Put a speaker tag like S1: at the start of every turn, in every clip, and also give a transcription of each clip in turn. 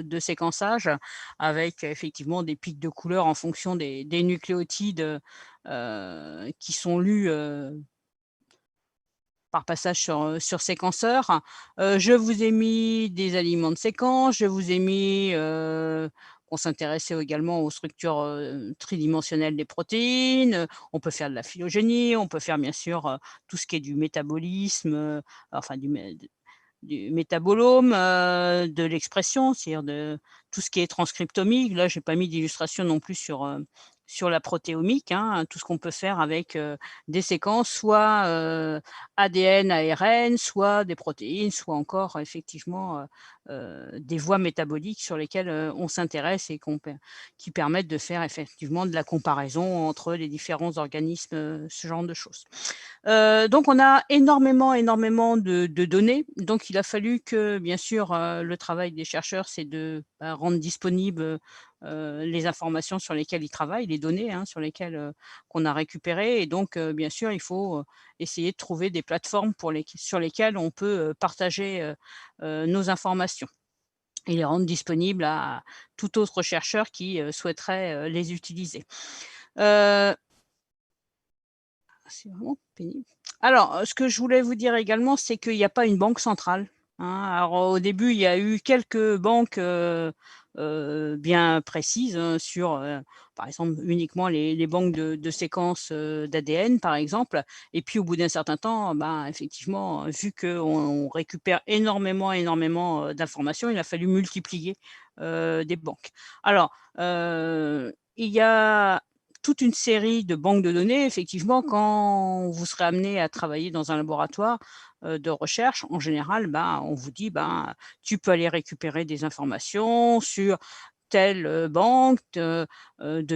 S1: de séquençage avec effectivement des pics de couleurs en fonction des nucléotides, qui sont lus, par passage sur séquenceur. Je vous ai mis des aliments de séquence, je vous ai mis, on s'intéressait également aux structures, tridimensionnelles des protéines, on peut faire de la phylogénie, on peut faire bien sûr, tout ce qui est du métabolisme, enfin du métabolome, de l'expression, c'est-à-dire de tout ce qui est transcriptomique. Là, j'ai pas mis d'illustration non plus sur la protéomique, hein, tout ce qu'on peut faire avec, des séquences, soit, ADN, ARN, soit des protéines, soit encore effectivement, des voies métaboliques sur lesquelles, on s'intéresse et qui permettent de faire effectivement de la comparaison entre les différents organismes, ce genre de choses. Donc on a énormément de données. Donc il a fallu que, bien sûr, le travail des chercheurs, c'est de, rendre disponibles, les informations sur lesquelles ils travaillent, les données, hein, sur lesquelles, qu'on a récupérées et donc bien sûr, il faut, essayer de trouver des plateformes sur lesquelles on peut, partager, nos informations et les rendre disponibles à tout autre chercheur qui, souhaiterait, les utiliser. Heu C'est vraiment pénible. Alors, ce que je voulais vous dire également, c'est qu'il y a pas une banque centrale, hein. Alors, au début, il y a eu quelques banques, bien précises, sur, par exemple, uniquement les banques de séquences, d'ADN, par exemple et puis au bout d'un certain temps, ben, effectivement, vu qu'on récupère énormément, d'informations, il a fallu multiplier, des banques. Alors, il y a toute une série de banques de données, effectivement, quand vous serez amené à travailler dans un laboratoire, de recherche, en général, ben, on vous dit: «Ben, tu peux aller récupérer des informations sur telle, banque de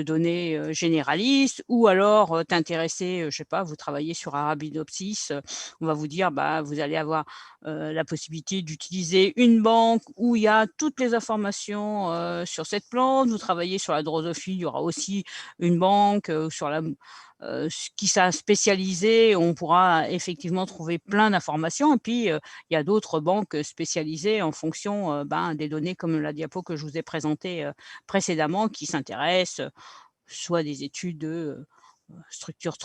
S1: données, généralistes ou alors, t'intéresser, je sais pas, vous travaillez sur Arabidopsis, on va vous dire: «Bah, vous allez avoir, la possibilité d'utiliser une banque où il y a toutes les informations, sur cette plante». Vous travaillez sur la drosophile, il y aura aussi une banque, sur la ce qui sera spécialisée, on pourra effectivement trouver plein d'informations et puis, il y a d'autres banques, spécialisées en fonction, ben, des données comme la diapo que je vous ai présentée, précédemment qui s'intéressent, soit des études de, structure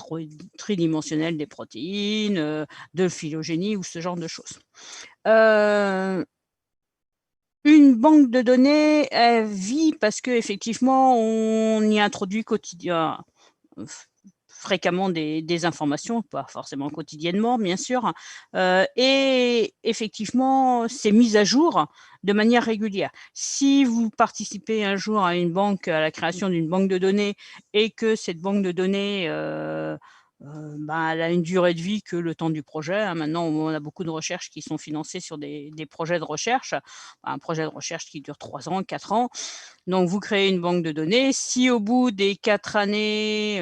S1: tridimensionnelle des protéines, de phylogénie ou ce genre de choses. Heu, une banque de données, elle vit parce qu'effectivement on y introduit quotidien f fréquemment des informations, pas forcément quotidiennement bien sûr, et effectivement c'est mis à jour de manière régulière. Si vous participez un jour à la création d'une banque de données et que cette banque de données, ben, elle a une durée de vie que le temps du projet, hein. Maintenant, on a beaucoup de recherches qui sont financées sur des projets de recherche. Un projet de recherche qui dure 3 ans, 4 ans. Donc vous créez une banque de données. Si au bout des 4 années,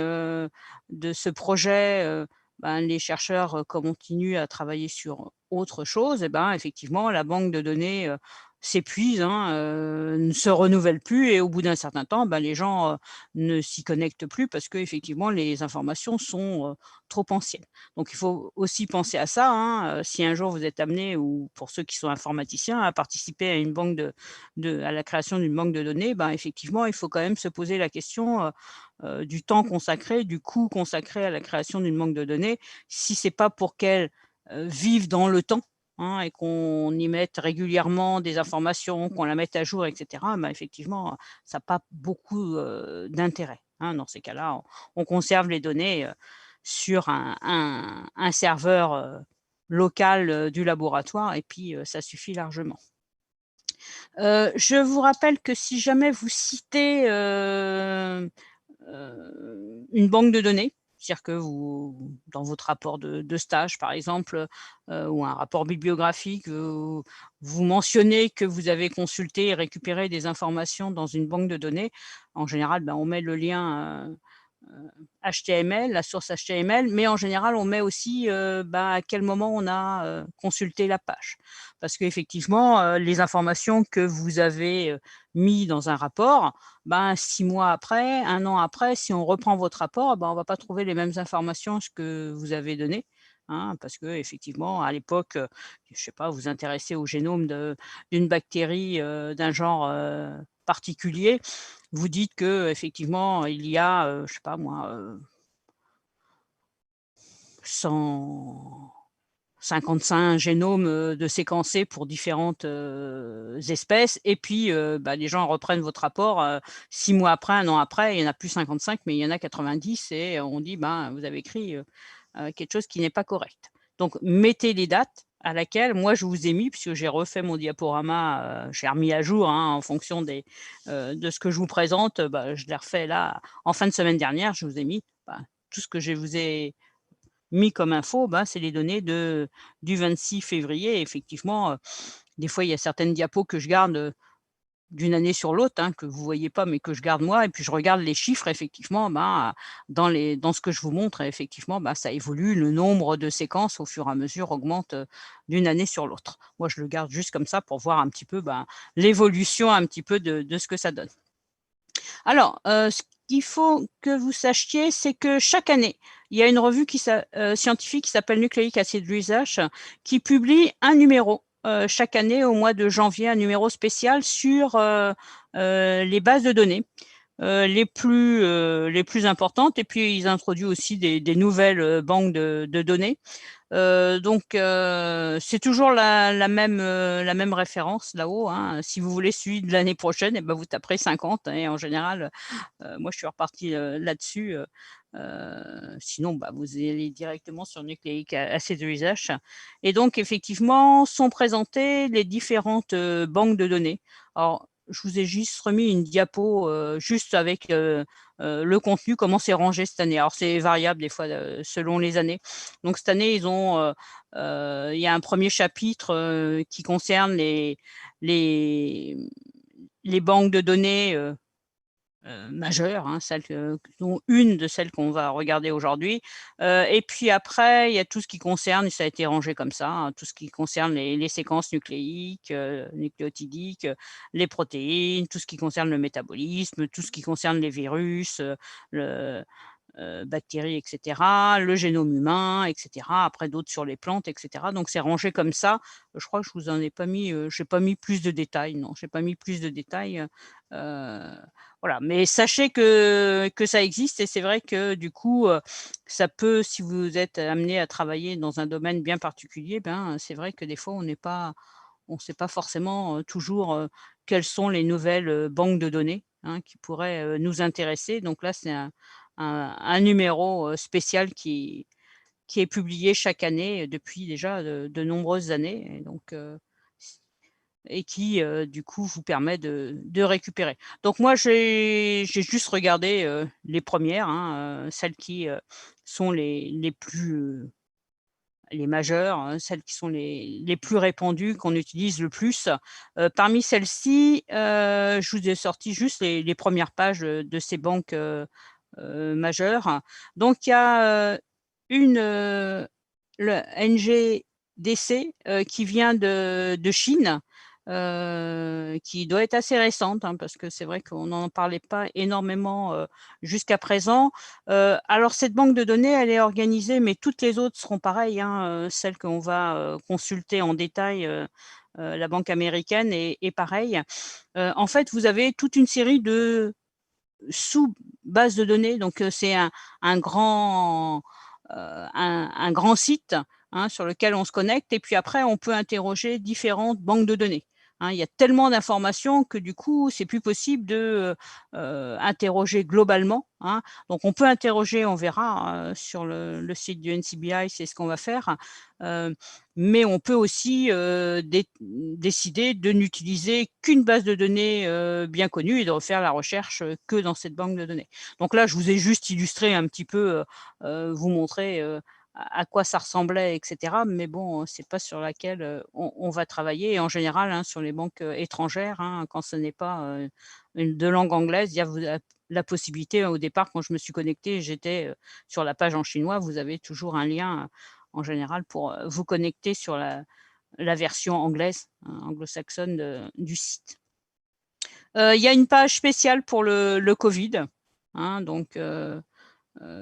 S1: de ce projet, ben, les chercheurs, continuent à travailler sur autre chose et ben, effectivement, la banque de données, s'épuise, hein, ne se renouvelle plus et au bout d'un certain temps, ben, les gens, ne s'y connectent plus parce qu'effectivement les informations sont, trop anciennes. Donc il faut aussi penser à ça, hein, si un jour vous êtes amené ou pour ceux qui sont informaticiens à participer à une banque à la création d'une banque de données, ben, effectivement, il faut quand même se poser la question, du temps consacré, du coût consacré à la création d'une banque de données. Si c'est pas pour qu'elle, vive dans le temps, hein, et qu'on y mette régulièrement des informations, qu'on la mette à jour et cetera, ben, effectivement, ça a pas beaucoup, d'intérêt, hein. Dans ces cas-là, on conserve les données, sur un serveur, local, du laboratoire et puis, ça suffit largement. Je vous rappelle que si jamais vous citez, une banque de données, c'est-à-dire que vous dans votre rapport de stage par exemple, ou un rapport bibliographique, vous mentionnez que vous avez consulté et récupéré des informations dans une banque de données. En général, ben, on met le lien, HTML, la source HTML, mais en général, on met aussi, bah, à quel moment on a, consulté la page. Parce qu'effectivement, les informations que vous avez, mis dans un rapport, ben, 6 mois après, 1 an après, si on reprend votre rapport, ben, on va pas trouver les mêmes informations que vous avez données. hein, parce qu'effectivement, à l'époque, je sais pas, vous intéressez au génome d'une bactérie, d'un genre, particulier, vous dites qu'effectivement, il y a, je sais pas moi, 100 55 génomes, de séquencés pour différentes, espèces et puis, bah, les gens reprennent votre rapport, 6 mois après, 1 an après, il y en a plus 55 mais il y en a 90 et on dit: «Ben, vous avez écrit, quelque chose qui n'est pas correct». Donc mettez les dates à laquelle moi je vous ai mis puisque j'ai refait mon diaporama, j'ai remis à jour, hein, en fonction de ce que je vous présente, bah, je l'ai refait là en fin de semaine dernière, je vous ai mis, bah, tout ce que je vous ai mis comme info, ben, c'est les données du 26 février. Effectivement, des fois, il y a certaines diapos que je garde, d'une année sur l'autre, hein, que vous voyez pas, mais que je garde moi et puis je regarde les chiffres effectivement, ben, dans ce que je vous montre effectivement, bah, ça évolue. Le nombre de séquences au fur et à mesure augmente, d'une année sur l'autre. Moi, je le garde juste comme ça pour voir un petit peu, ben, l'évolution un petit peu de ce que ça donne. Alors, ce qu'il faut que vous sachiez, c'est que chaque année, il y a une revue scientifique qui s'appelle Nucleic Acid Research, qui publie un numéro, chaque année au mois de janvier, un numéro spécial sur, les bases de données, les plus importantes et puis ils introduisent aussi des nouvelles, banques de données. C'est toujours la même référence là-haut, hein. Si vous voulez celui de l'année prochaine et ben, vous taperez 50 et en général, moi je suis repartie, là-dessus, sinon, bah, vous allez directement sur Nucleic Acid Research et donc effectivement sont présentées les différentes, banques de données. Alors, je vous ai juste remis une diapo, juste avec, le contenu, comment c'est rangé cette année. Alors c'est variable des fois, selon les années. Donc cette année, il y a un premier chapitre, qui concerne les les banques de données, majeures, hein, celles dont une de celles qu'on va regarder aujourd'hui, et puis après, il y a tout ce qui concerne et ça a été rangé comme ça, hein, tout ce qui concerne les séquences nucléiques, nucléotidiques, les protéines, tout ce qui concerne le métabolisme, tout ce qui concerne les virus, le bactéries et cetera, le génome humain et cetera, après d'autres sur les plantes et cetera. Donc c'est rangé comme ça. Je crois que je vous en ai pas mis, j'ai pas mis plus de détails, non, j'ai pas mis plus de détails, voilà. Mais sachez que ça existe et c'est vrai que du coup, ça peut si vous êtes amené à travailler dans un domaine bien particulier, ben, c'est vrai que des fois on sait pas forcément, toujours, quelles sont les nouvelles, banques de données, hein, qui pourraient, nous intéresser. Donc là, c'est un numéro, spécial qui est publié chaque année, depuis déjà de nombreuses années et donc et qui, du coup, vous permet de récupérer. Donc moi, j'ai juste regardé, les premières, hein, celles qui, sont les majeures, celles qui sont les plus répandues, qu'on utilise le plus. Parmi celles-ci, je vous ai sorti juste les 1 pages, de ces banques, majeures. Donc il y a, une, le NGDC, qui vient de Chine, qui doit être assez récente, hein, parce que c'est vrai qu'on n'en parlait pas énormément, jusqu'à présent. Alors cette banque de données, elle est organisée, mais toutes les autres seront pareilles, hein, celles qu'on va, consulter en détail, la banque américaine est pareille. En fait, vous avez toute une série de sous-bases de données, donc c'est un grand, un grand site, hein, sur lequel on se connecte et puis après on peut interroger différentes banques de données, hein. Il y a tellement d'informations que du coup, c'est plus possible de, interroger globalement, hein. Donc on peut interroger, on verra, sur le site du NCBI, c'est ce qu'on va faire, heu, mais on peut aussi, décider de n'utiliser qu'une base de données, bien connue et de refaire la recherche, que dans cette banque de données. Donc là, je vous ai juste illustré un petit peu, vous montrer, à quoi ça ressemblait et cetera. Mais bon, c'est pas sur laquelle, on va travailler et en général, hein, sur les banques, étrangères, hein, quand ce n'est pas, une de langue anglaise, il y a vous la possibilité, au départ, quand je me suis connectée, j'étais, sur la page en chinois, vous avez toujours un lien, en général pour, vous connecter sur la version anglaise, hein, anglo-saxonne du site. Il y a une page spéciale pour le covid, hein, donc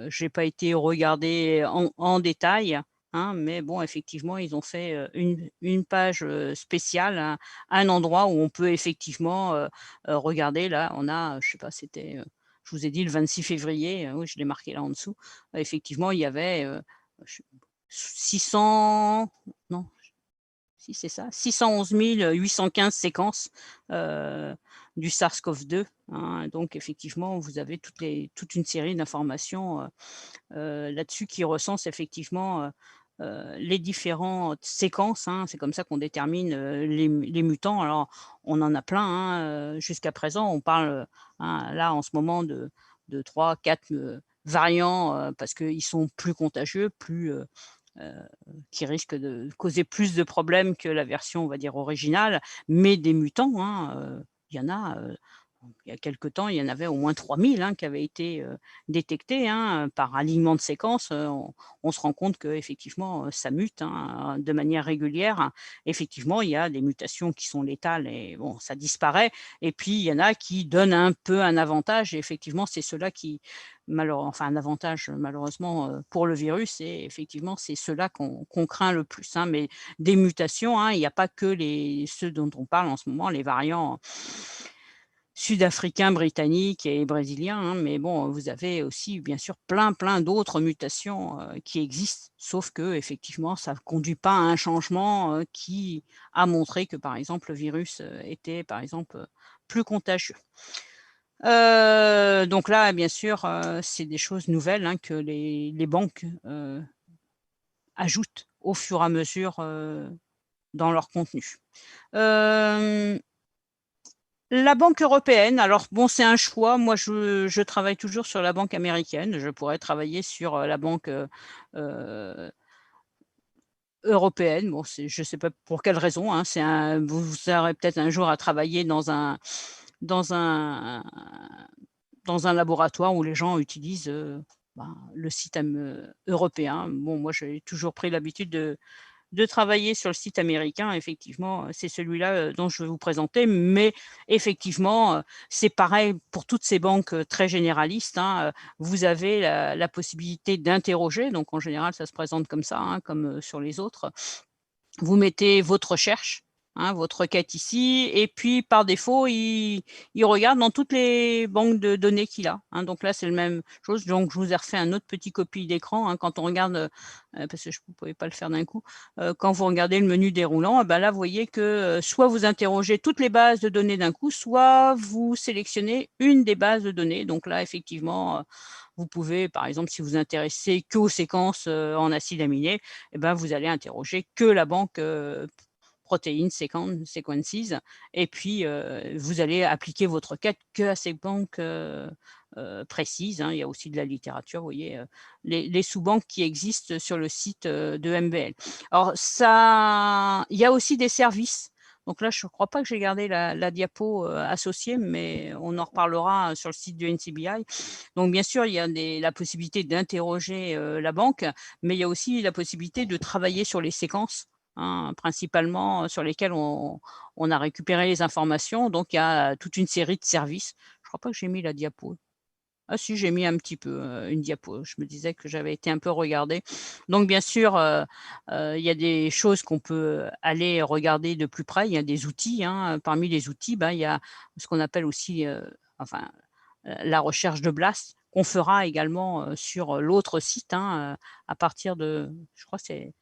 S1: j'ai pas été regarder en détail, hein, mais bon, effectivement, ils ont fait, une page, spéciale, un endroit où on peut effectivement, regarder. Là, on a, je sais pas, c'était, je vous ai dit le 26 février, oui, je l'ai marqué là en dessous. Effectivement, il y avait, je 600, non, si c'est ça, 611 815 séquences, heu, du SARS-CoV-2, hein. Donc effectivement, vous avez toute une série d'informations, là-dessus qui recense effectivement, les différentes séquences, hein. C'est comme ça qu'on détermine, les mutants. Alors on en a plein, hein, jusqu'à présent. On parle, hein, là en ce moment de 3-4 variants, parce qu'ils sont plus contagieux, heu, qui risquent de causer plus de problèmes que la version, on va dire, originale. Mais des mutants, hein, il y en a, il y a quelque temps, il y en avait au moins 3000, hein, qui avaient été, détectés, hein, par alignement de séquences. On se rend compte qu'effectivement, ça mute, hein, de manière régulière. Effectivement, il y a des mutations qui sont létales et bon, ça disparaît, et puis il y en a qui donnent un peu un avantage, et effectivement, c'est ceux-là qui enfin un avantage, malheureusement, pour le virus, et effectivement, c'est ceux-là qu'on craint le plus, hein. Mais des mutations, hein, il n'y a pas que ceux dont on parle en ce moment, les variants sud-africains, britanniques et brésiliens, hein, mais bon, vous avez aussi bien sûr plein d'autres mutations, qui existent, sauf que effectivement, ça ne conduit pas à un changement, qui a montré que, par exemple, le virus, était, par exemple, plus contagieux. Donc là, bien sûr, c'est des choses nouvelles, hein, que les banques, ajoutent au fur et à mesure, dans leur contenu. Hem La banque européenne, alors bon, c'est un choix. Moi, je travaille toujours sur la banque américaine. Je pourrais travailler sur, la banque, heu, européenne. Bon, c'est je ne sais pas pour quelle raison, hein. C'est un vous aurez peut-être un jour à travailler dans un dans un laboratoire où les gens utilisent, ben, le système, européen. Bon, moi, j'ai toujours pris l'habitude de travailler sur le site américain. Effectivement, c'est celui-là, dont je vais vous présenter, mais effectivement, c'est pareil pour toutes ces banques, très généralistes, hein. Vous avez la possibilité d'interroger, donc en général, ça se présente comme ça, hein, comme, sur les autres. Vous mettez votre recherche, hein, votre requête ici, et puis par défaut, il regarde dans toutes les banques de données qu'il a, hein. Donc là, c'est la même chose. Donc je vous ai refait un autre petit copie d'écran, hein, quand on regarde, parce que je ne pouvais pas le faire d'un coup, quand vous regardez le menu déroulant, et bah, là, vous voyez que, soit vous interrogez toutes les bases de données d'un coup, soit vous sélectionnez une des bases de données. Donc là, effectivement, vous pouvez, par exemple, si vous vous intéressez qu'aux séquences, en acides aminés, et ben, vous allez interroger que la banque, Protein Sequences, et puis, vous allez appliquer votre requête qu'à ces banques, précises, hein. Il y a aussi de la littérature, vous voyez, les sous-banques qui existent sur le site, de MBL. Alors ça, il y a aussi des services. Donc là, je ne crois pas que j'ai gardé la diapo, associée, mais on en reparlera sur le site du NCBI. Donc bien sûr, il y a la possibilité d'interroger, la banque, mais il y a aussi la possibilité de travailler sur les séquences, hein, principalement, sur lesquelles on a récupéré les informations. Donc il y a toute une série de services. Je crois pas que j'ai mis la diapo. Ah si, j'ai mis un petit peu, une diapo. Je me disais que j'avais été un peu regardée. Donc bien sûr, il y a des choses qu'on peut aller regarder de plus près. Il y a des outils, hein. Parmi les outils, ben, il y a ce qu'on appelle aussi, enfin, la recherche de BLAST, qu'on fera également, sur, l'autre site, hein, à partir de, je crois que c'est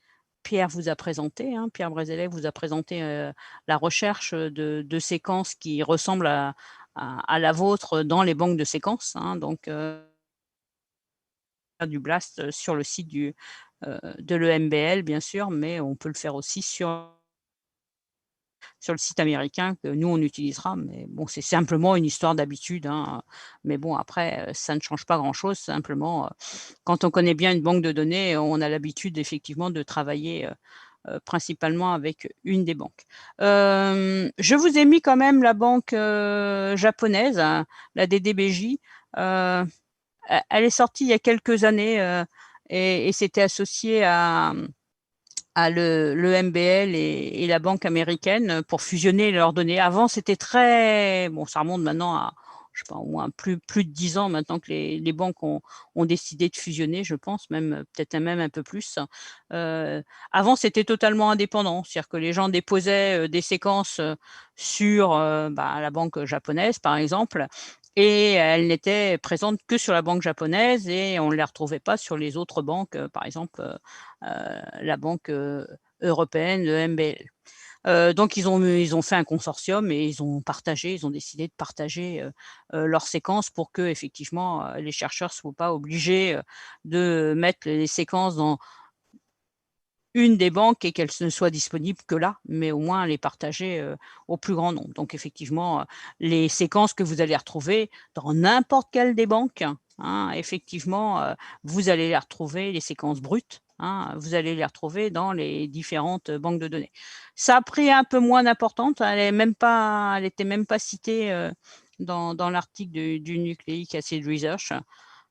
S1: Pierre vous a présenté, hein, Pierre Brézélek vous a présenté, la recherche, de séquences qui ressemblent à la vôtre dans les banques de séquences, hein. Donc du BLAST, sur le site de l'EMBL bien sûr, mais on peut le faire aussi sur le site américain que nous on utilisera. Mais bon, c'est simplement une histoire d'habitude, hein, mais bon après, ça ne change pas grand-chose. Simplement, quand on connaît bien une banque de données, on a l'habitude effectivement de travailler, principalement avec une des banques. Je vous ai mis quand même la banque, japonaise, hein, la DDBJ. Elle est sortie il y a quelques années, et c'était associé à le MBL et la banque américaine, pour fusionner leurs données. Avant, c'était très bon, ça remonte maintenant je sais pas, au moins plus de 10 ans maintenant que les banques ont décidé de fusionner, je pense, même, peut-être même un peu plus. Avant, c'était totalement indépendant, c'est-à-dire que les gens déposaient, des séquences, sur, la banque japonaise, par exemple, et elles n'étaient présentes que sur la banque japonaise et on ne les retrouvait pas sur les autres banques, par exemple, la banque, européenne, le MBL. Donc ils ont fait un consortium et ils ont décidé de partager, leurs séquences pour qu'effectivement, les chercheurs ne soient pas obligés, de mettre les séquences dans une des banques et qu'elles ne soient disponibles que là, mais au moins les partager, au plus grand nombre. Donc effectivement, les séquences que vous allez retrouver dans n'importe quelle des banques, hein, effectivement, vous allez les retrouver, les séquences brutes, hein, vous allez les retrouver dans les différentes, banques de données. Ça a pris un peu moins d'importance, elle était même pas citée, dans l'article du Nucleic Acid Research,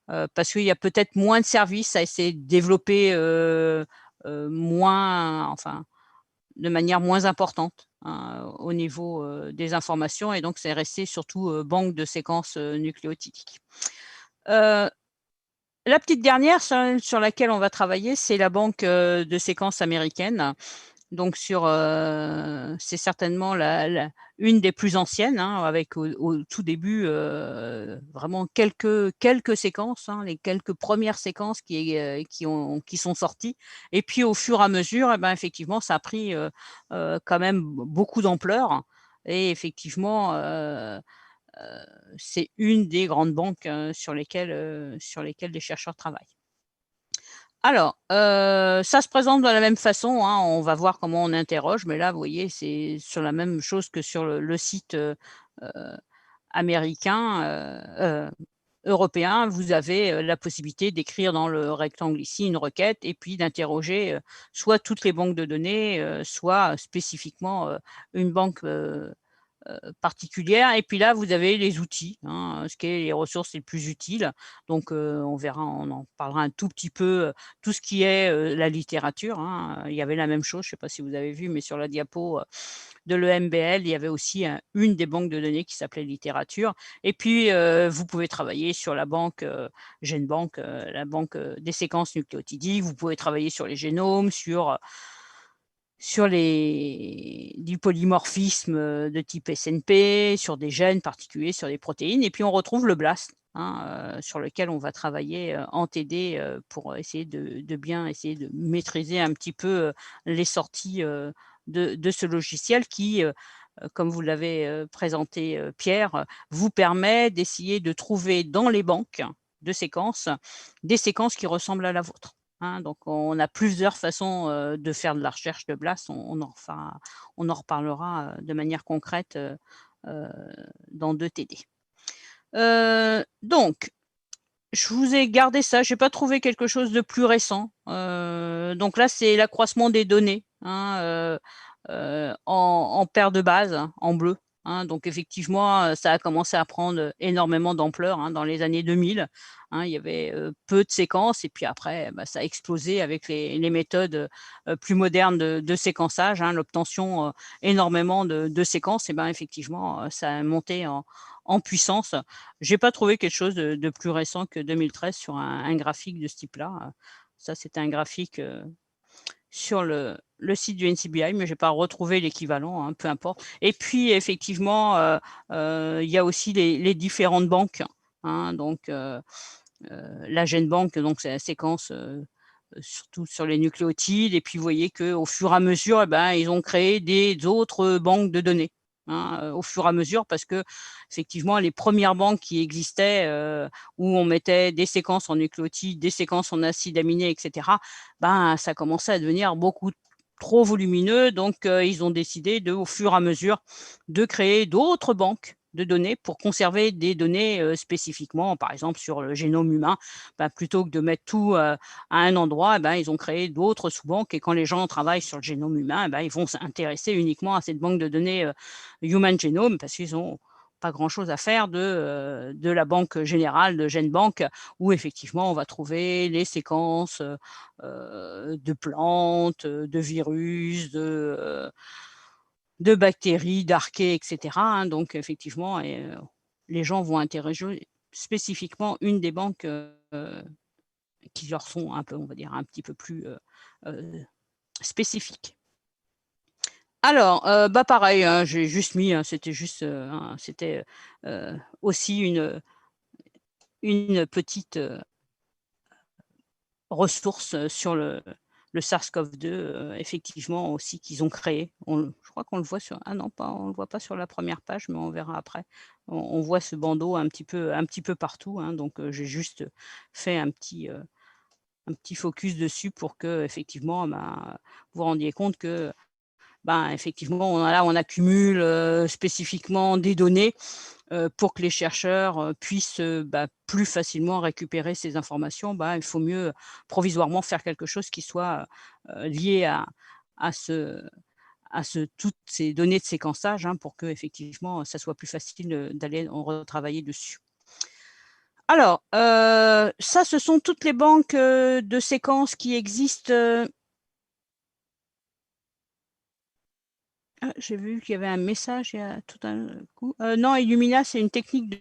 S1: parce qu'il y a peut-être moins de services à essayer de développer, moins enfin, de manière moins importante, hein, au niveau, des informations et donc c'est resté surtout, banque de séquences, nucléotidiques. Heu, la petite dernière sur laquelle on va travailler, c'est la banque, de séquences américaine. Donc c'est certainement la une des plus anciennes, hein, avec au tout début, vraiment quelques séquences, hein, les quelques premières séquences qui sont sorties et puis au fur et à mesure et ben, effectivement ça a pris, quand même beaucoup d'ampleur et effectivement, c'est une des grandes banques, sur lesquelles les chercheurs travaillent. Alors, ça se présente de la même façon, hein, on va voir comment on interroge, mais là, vous voyez, c'est sur la même chose que sur le site, heu, américain, européen. Vous avez, la possibilité d'écrire dans le rectangle ici une requête et puis d'interroger, soit toutes les banques de données, soit spécifiquement, une banque, particulière et puis là, vous avez les outils, hein, ce qui est les ressources les plus utiles. Donc, on verra, on en parlera un tout petit peu, tout ce qui est, la littérature, hein, il y avait la même chose, je ne sais pas si vous avez vu, mais sur la diapo, de l'EMBL, il y avait aussi une des banques de données qui s'appelait littérature et puis, vous pouvez travailler sur la banque, GenBank, la banque, des séquences nucléotidiques. Vous pouvez travailler sur les génomes, sur les du polymorphisme, de type SNP, sur des gènes particuliers, sur des protéines et puis on retrouve le BLAST, hein, sur lequel on va travailler, en TD, pour essayer de bien essayer de maîtriser un petit peu, les sorties, de ce logiciel qui, comme vous l'avez, présenté, Pierre, vous permet d'essayer de trouver dans les banques de séquences, des séquences qui ressemblent à la vôtre. Hein, donc on a plusieurs façons, de faire de la recherche de BLAST, on en reparlera, de manière concrète, heu, dans 2 TD. Donc je vous ai gardé ça, j'ai pas trouvé quelque chose de plus récent. Donc là, c'est l'accroissement des données, hein, en paires de base, hein, en bleu, hein. Donc effectivement, ça a commencé à prendre énormément d'ampleur, hein, dans les années 2000, hein. Il y avait, peu de séquences et puis après, ça a explosé avec les méthodes, plus modernes de séquençage, hein, l'obtention, énormément de séquences et ben, effectivement, ça a monté en puissance. J'ai pas trouvé quelque chose de plus récent que 2013 sur un graphique de ce type-là, ça c'était un graphique, sur le site du NCBI, mais j'ai pas retrouvé l'équivalent, hein, peu importe et puis effectivement, il y a aussi les différentes banques, hein, donc la GenBank, donc c'est la séquence, surtout sur les nucléotides et puis vous voyez qu'au fur et à mesure et ben, ils ont créé des autres banques de données, hein, au fur et à mesure parce qu'effectivement les premières banques qui existaient, où on mettait des séquences en nucléotides, des séquences en acides aminés et cetera, ben, ça commençait à devenir beaucoup trop volumineux donc ils ont décidé au fur et à mesure de créer d'autres banques de données pour conserver des données, spécifiquement, par exemple sur le génome humain, plutôt que de mettre tout, à un endroit, ils ont créé d'autres sous-banques et quand les gens travaillent sur le génome humain, ils vont s'intéresser uniquement à cette banque de données, Human Genome parce qu'ils ont pas grand-chose à faire de la banque générale de GenBank où effectivement on va trouver les séquences, de plantes, de virus, de bactéries, d'archées et cetera, hein, donc effectivement et les gens vont interroger spécifiquement une des banques, qui leur sont un peu, on va dire, un petit peu plus, spécifiques. Alors, bah, pareil, hein, j'ai juste mis, c'était juste, c'était, aussi une petite, ressource, sur le SARS-CoV-2, effectivement aussi qu'ils ont créé. Je crois qu'on le voit sur ah non, pas on le voit pas sur la première page, mais on verra après. On voit ce bandeau un petit peu partout, hein, donc j'ai juste fait un petit focus dessus pour que effectivement, ben, vous vous rendiez compte que, ben, effectivement, on accumule, spécifiquement des données, pour que les chercheurs, puissent, bah, plus facilement récupérer ces informations. Bah, il faut mieux provisoirement faire quelque chose qui soit, lié à ce toutes ces données de séquençage, hein, pour qu'effectivement, ça soit plus facile, d'aller en retravailler dessus. Alors, ça, ce sont toutes les banques, de séquences qui existent, ah, j'ai vu qu'il y avait un message il y a tout un coup. Non, Illumina, c'est une technique de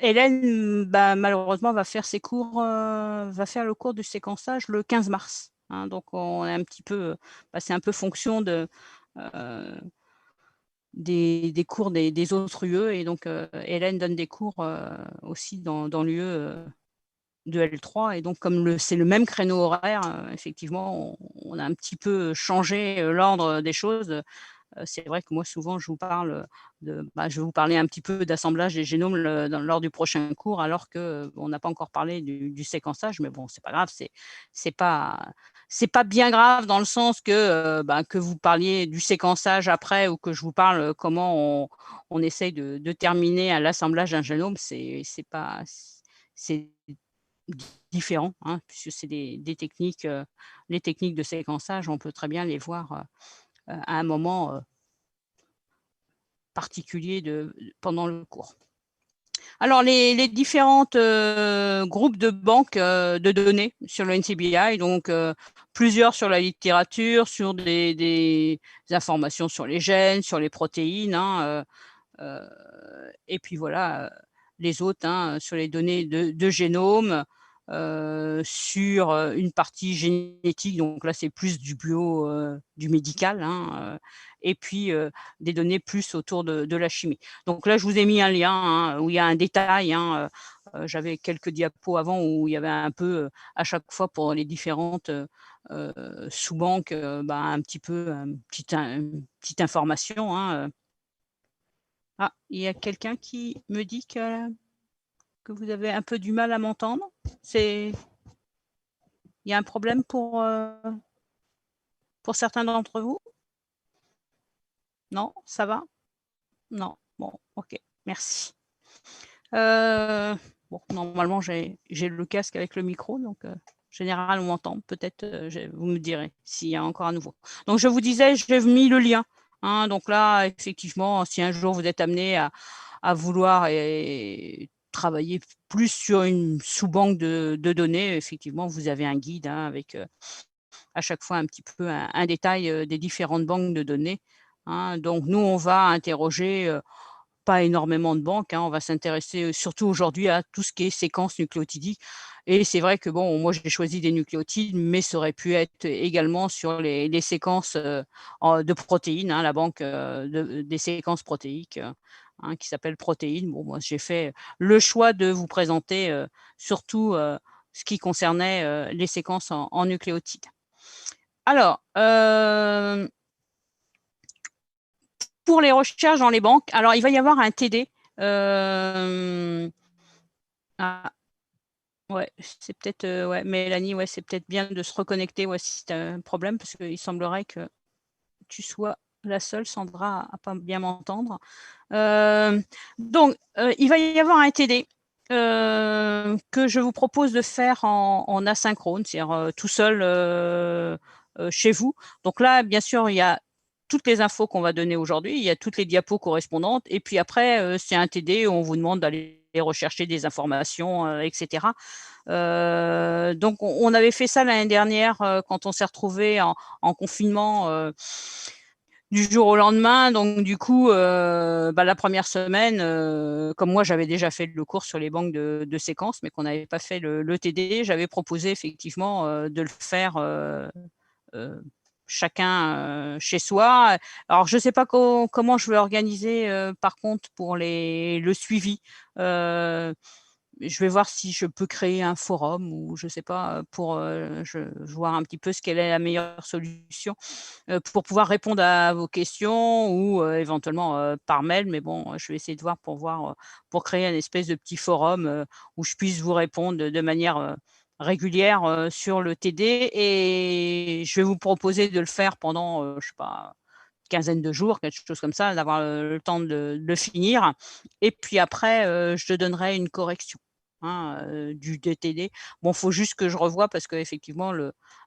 S1: Hélène, bah, malheureusement, va faire le cours du séquençage le 15 mars, hein, donc on est un petit peu, bah, c'est un peu fonction heu, des cours des autres UE et donc Hélène donne des cours, aussi dans l'UE, de L3 et donc comme c'est le même créneau horaire, effectivement, on a un petit peu changé, l'ordre des choses. C'est vrai que moi souvent je vous parle, je vais vous parler un petit peu d'assemblage des génomes lors du prochain cours alors que, on n'a pas encore parlé du séquençage, mais bon, c'est pas grave, c'est pas c'est pas bien grave dans le sens que, que vous parliez du séquençage après ou que je vous parle, comment on essaye de terminer à l'assemblage d'un génome, c'est pas c'est différent, hein, puisque c'est des techniques, les techniques de séquençage, on peut très bien les voir, à un moment, particulier pendant le cours. Alors les différentes, groupes de banques, de données sur le NCBI, donc plusieurs sur la littérature, sur des informations sur les gènes, sur les protéines, hein, et puis voilà, les autres, hein, sur les données de génome, sur, une partie génétique, donc là, c'est plus du bio, du médical, hein, et puis, des données plus autour de la chimie. Donc là, je vous ai mis un lien, hein, où il y a un détail, hein, j'avais quelques diapos avant où il y avait un peu, à chaque fois pour les différentes, sous-banques, un petit peu, une petite information, hein, ah, il y a quelqu'un qui me dit que vous avez un peu du mal à m'entendre. Il y a un problème pour certains d'entre vous? Non, ça va? Non, bon, OK, merci. Bon, normalement, j'ai le casque avec le micro, donc en général, on m'entend. Peut-être, vous me direz s'il y a encore à nouveau. Donc je vous disais, j'ai mis le lien, hein, donc là, effectivement, si un jour vous êtes amené à vouloir travailler plus sur une sous-banque de données, effectivement, vous avez un guide, hein, avec, à chaque fois un petit peu un détail, des différentes banques de données, hein. Donc nous, on va interroger, pas énormément de banques, hein. On va s'intéresser, surtout aujourd'hui à tout ce qui est séquences nucléotidiques et c'est vrai que bon, moi j'ai choisi des nucléotides, mais ça aurait pu être également sur les séquences, de protéines, hein, la banque, des séquences protéiques, hein, qui s'appelle Protéines. Bon, moi j'ai fait le choix de vous présenter, surtout, ce qui concernait, les séquences en nucléotides. Alors, pour les recherches dans les banques, alors il va y avoir un TD. Ah, ouais, c'est peut-être, ouais, Mélanie, ouais, c'est peut-être bien de se reconnecter, ouais, si tu as un problème, parce qu'il semblerait que tu sois la seule, Sandra, à pas bien m'entendre. Donc, il va y avoir un TD que je vous propose de faire en asynchrone, c'est-à-dire tout seul chez vous. Donc là, bien sûr, il y a toutes les infos qu'on va donner aujourd'hui, il y a toutes les diapos correspondantes, et puis après, c'est un TD où on vous demande d'aller rechercher des informations, etc. Donc on avait fait ça l'année dernière quand on s'est retrouvé en confinement. du jour au lendemain. Donc du coup, la première semaine, comme moi j'avais déjà fait le cours sur les banques de séquences, mais qu'on n'avait pas fait le TD, j'avais proposé effectivement de le faire chacun chez soi. Alors je ne sais pas comment je vais organiser par contre pour le suivi. Je vais voir si je peux créer un forum ou je ne sais pas pour voir un petit peu quelle est la meilleure solution pour pouvoir répondre à vos questions ou éventuellement par mail. Mais bon, je vais essayer de voir pour créer un espèce de petit forum où je puisse vous répondre de manière régulière sur le TD, et je vais vous proposer de le faire pendant, je sais pas, quinzaine de jours, quelque chose comme ça, d'avoir le temps de le finir. Et puis après, je te donnerai une correction hein, du DTD. Bon, il faut juste que je revoie parce qu'effectivement,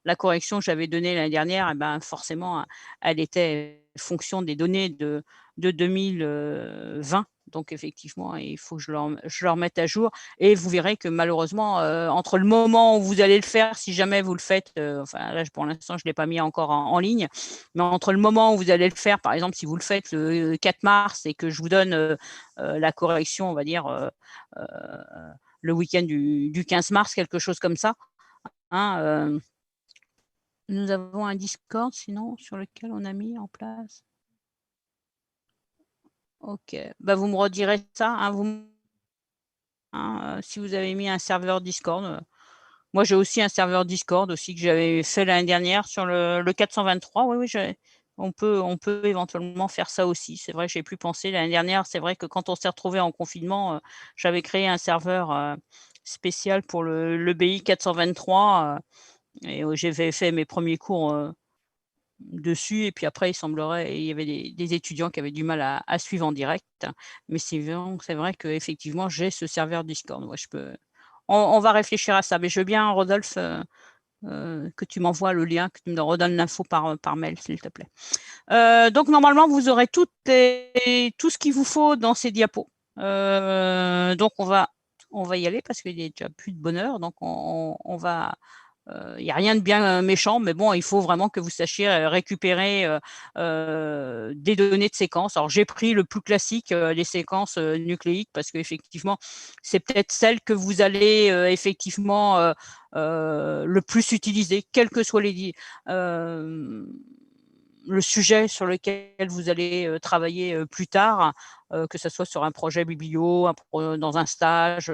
S1: la correction que j'avais donnée l'année dernière, eh ben, forcément, elle était fonction des données de 2020. Donc effectivement, il faut que je le remette à jour. Et vous verrez que malheureusement, entre le moment où vous allez le faire, si jamais vous le faites, enfin là pour l'instant je ne l'ai pas mis encore en ligne, mais entre le moment où vous allez le faire, par exemple si vous le faites le 4 mars et que je vous donne la correction, on va dire le week-end du 15 mars, quelque chose comme ça, hein, nous avons un Discord sinon sur lequel on a mis en place. Ok, vous me redirez ça, hein, si vous avez mis un serveur Discord. Moi, j'ai aussi un serveur Discord aussi que j'avais fait l'année dernière sur le 423. Oui, on peut éventuellement faire ça aussi. C'est vrai, j'ai plus pensé l'année dernière. C'est vrai que quand on s'est retrouvé en confinement, j'avais créé un serveur spécial pour le BI 423 et j'avais fait mes premiers cours dessus. Et puis après, il semblerait, il y avait des étudiants qui avaient du mal à suivre en direct. Mais c'est vrai qu'effectivement, j'ai ce serveur Discord. Ouais, on va réfléchir à ça. Mais je veux bien, Rodolphe, que tu m'envoies le lien, que tu me redonnes l'info par mail, s'il te plaît. Donc, normalement, vous aurez tout ce qu'il vous faut dans ces diapos. Donc, on va y aller parce qu'il est déjà plus de bonne heure. Donc, on va il n'y a rien de bien méchant, mais bon, il faut vraiment que vous sachiez récupérer des données de séquences. Alors, j'ai pris le plus classique, les séquences nucléiques, parce qu'effectivement, c'est peut-être celle que vous allez effectivement le plus utiliser, quel que soit le sujet sur lequel vous allez travailler plus tard, que ce soit sur un projet biblio, dans un stage,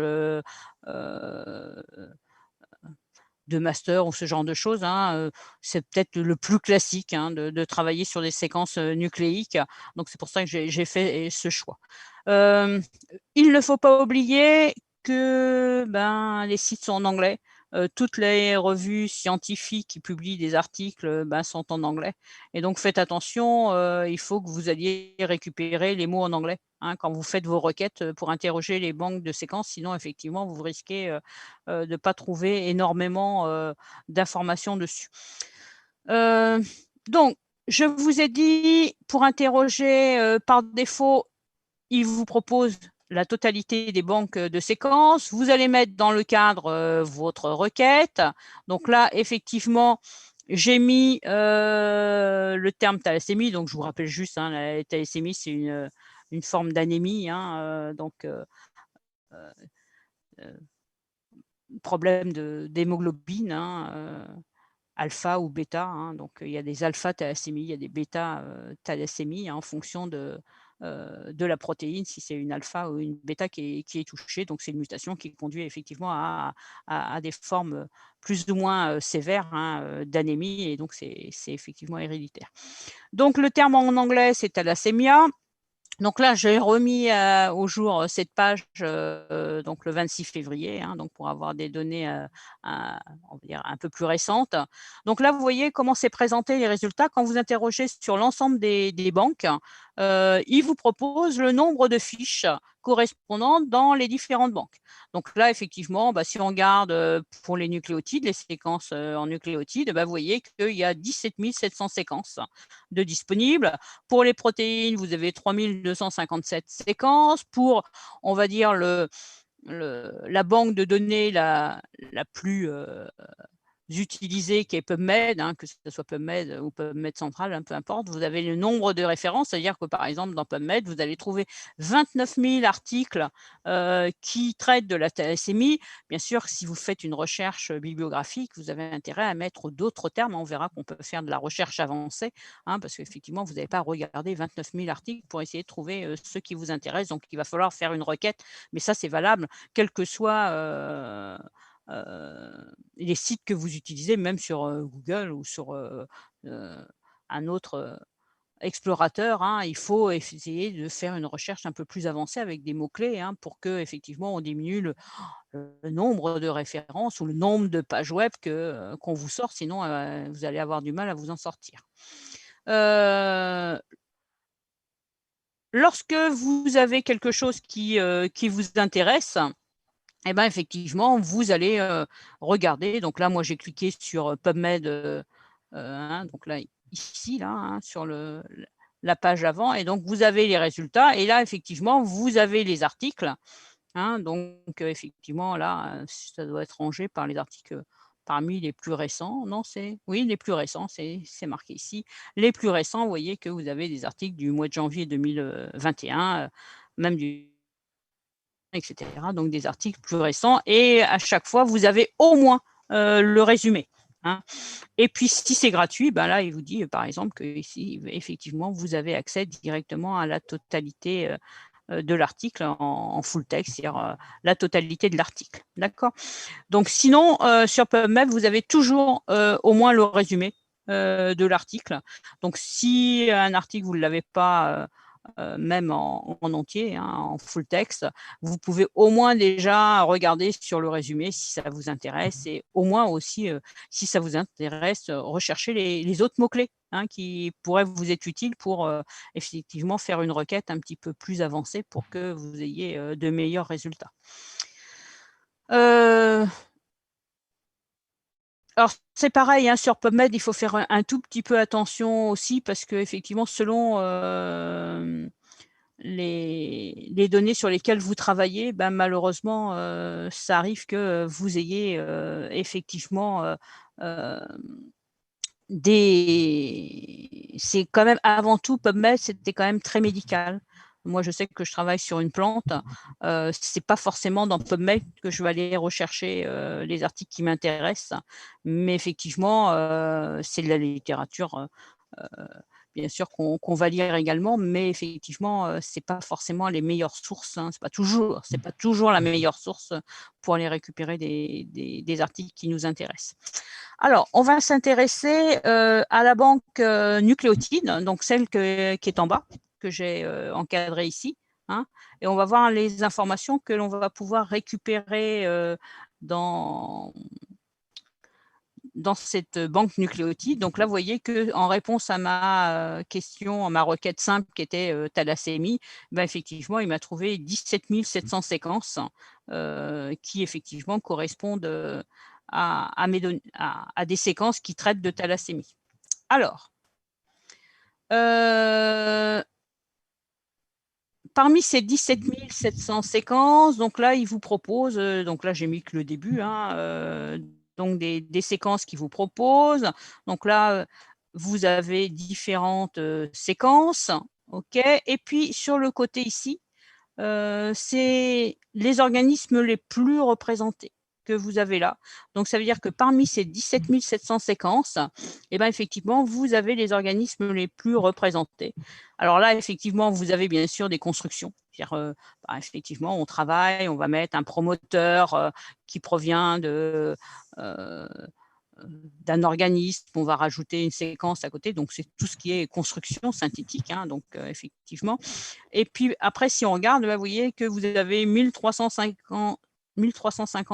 S1: de master ou ce genre de choses, hein, c'est peut-être le plus classique, hein, de travailler sur des séquences nucléiques. Donc c'est pour ça que j'ai fait ce choix. Il ne faut pas oublier que les sites sont en anglais. Toutes les revues scientifiques qui publient des articles sont en anglais. Et donc faites attention, il faut que vous alliez récupérer les mots en anglais hein, quand vous faites vos requêtes pour interroger les banques de séquences. Sinon, effectivement, vous risquez de ne pas trouver énormément d'informations dessus. Donc, je vous ai dit, pour interroger par défaut, il vous propose la totalité des banques de séquences. Vous allez mettre dans le cadre votre requête. Donc là, effectivement, j'ai mis le terme thalassémie. Donc, je vous rappelle juste, hein, la thalassémie, c'est une forme d'anémie. Hein, problème d'hémoglobine, hein, alpha ou bêta. Hein, donc, il y a des alpha-thalassémies, il y a des bêta-thalassémies hein, en fonction de la protéine, si c'est une alpha ou une bêta qui est touchée. Donc, c'est une mutation qui conduit effectivement à des formes plus ou moins sévères hein, d'anémie. Et donc, c'est effectivement héréditaire. Donc, le terme en anglais, c'est thalassémia. Donc là, j'ai remis au jour cette page donc le 26 février, hein, donc pour avoir des données on va dire un peu plus récentes. Donc là, vous voyez comment c'est présenté les résultats. Quand vous interrogez sur l'ensemble des banques, ils vous proposent le nombre de fiches correspondantes dans les différentes banques. Donc là, effectivement, si on regarde pour les nucléotides, les séquences en nucléotides, vous voyez qu'il y a 17 700 séquences de disponibles. Pour les protéines, vous avez 3257 séquences. Pour, on va dire, la banque de données la plus utilisez, qui est PubMed, hein, que ce soit PubMed ou PubMed Central, hein, peu importe, vous avez le nombre de références, c'est-à-dire que par exemple dans PubMed, vous allez trouver 29 000 articles qui traitent de la thalassémie. Bien sûr, si vous faites une recherche bibliographique, vous avez intérêt à mettre d'autres termes. On verra qu'on peut faire de la recherche avancée, hein, parce qu'effectivement, vous n'avez pas à regarder 29 000 articles pour essayer de trouver ceux qui vous intéressent. Donc, il va falloir faire une requête, mais ça, c'est valable, quel que soit les sites que vous utilisez, même sur Google ou sur un autre explorateur, hein. Il faut essayer de faire une recherche un peu plus avancée avec des mots-clés, hein, pour que effectivement on diminue le nombre de références ou le nombre de pages web qu'on vous sort, sinon vous allez avoir du mal à vous en sortir. Lorsque vous avez quelque chose qui vous intéresse, et ben, effectivement, vous allez regarder. Donc là, moi, j'ai cliqué sur PubMed, hein, donc là, ici, là, hein, sur la page avant. Et donc, vous avez les résultats. Et là, effectivement, vous avez les articles. Hein, donc, effectivement, là, ça doit être rangé par les articles parmi les plus récents. Non, oui, les plus récents, c'est marqué ici. Les plus récents, vous voyez que vous avez des articles du mois de janvier 2021, même etc. Donc des articles plus récents et à chaque fois, vous avez au moins le résumé. Hein. Et puis, si c'est gratuit, ben là, il vous dit, par exemple, que ici, effectivement, vous avez accès directement à la totalité de l'article en full text, c'est-à-dire la totalité de l'article. D'accord? Donc, sinon, sur PubMed, vous avez toujours au moins le résumé de l'article. Donc, si un article, vous ne l'avez pas même en entier, hein, en full text, vous pouvez au moins déjà regarder sur le résumé si ça vous intéresse et au moins aussi, si ça vous intéresse, rechercher les autres mots-clés, hein, qui pourraient vous être utiles pour effectivement faire une requête un petit peu plus avancée pour que vous ayez de meilleurs résultats. Alors, c'est pareil, hein, sur PubMed, il faut faire un tout petit peu attention aussi parce qu'effectivement, selon les données sur lesquelles vous travaillez, ben, malheureusement, ça arrive que vous ayez effectivement c'est quand même avant tout, PubMed, c'était quand même très médical. Moi, je sais que je travaille sur une plante. C'est pas forcément dans PubMed que je vais aller rechercher les articles qui m'intéressent, mais effectivement, c'est de la littérature bien sûr qu'on va lire également, mais effectivement, c'est pas forcément les meilleures sources, hein. C'est pas toujours la meilleure source pour aller récupérer des articles qui nous intéressent. Alors, on va s'intéresser à la banque nucléotide, donc celle qui est en bas, que j'ai encadrée ici, hein, et on va voir les informations que l'on va pouvoir récupérer dans cette banque nucléotide. Donc là, vous voyez qu'en réponse à ma question, à ma requête simple qui était thalassémie, ben effectivement, il m'a trouvé 17 700 séquences qui effectivement correspondent à des séquences qui traitent de thalassémie. Alors, parmi ces 17 700 séquences, donc là, il vous propose, donc là, j'ai mis que le début, hein, donc des séquences qu'il vous propose. Donc là, vous avez différentes séquences, ok. Et puis sur le côté ici, c'est les organismes les plus représentés que vous avez là. Donc, ça veut dire que parmi ces 17 700 séquences, eh ben, effectivement, vous avez les organismes les plus représentés. Alors là, effectivement, vous avez bien sûr des constructions. C'est-à-dire, effectivement, on travaille, on va mettre un promoteur qui provient d'un organisme, on va rajouter une séquence à côté, donc c'est tout ce qui est construction synthétique, hein, donc effectivement. Et puis après, si on regarde, vous voyez que vous avez 1350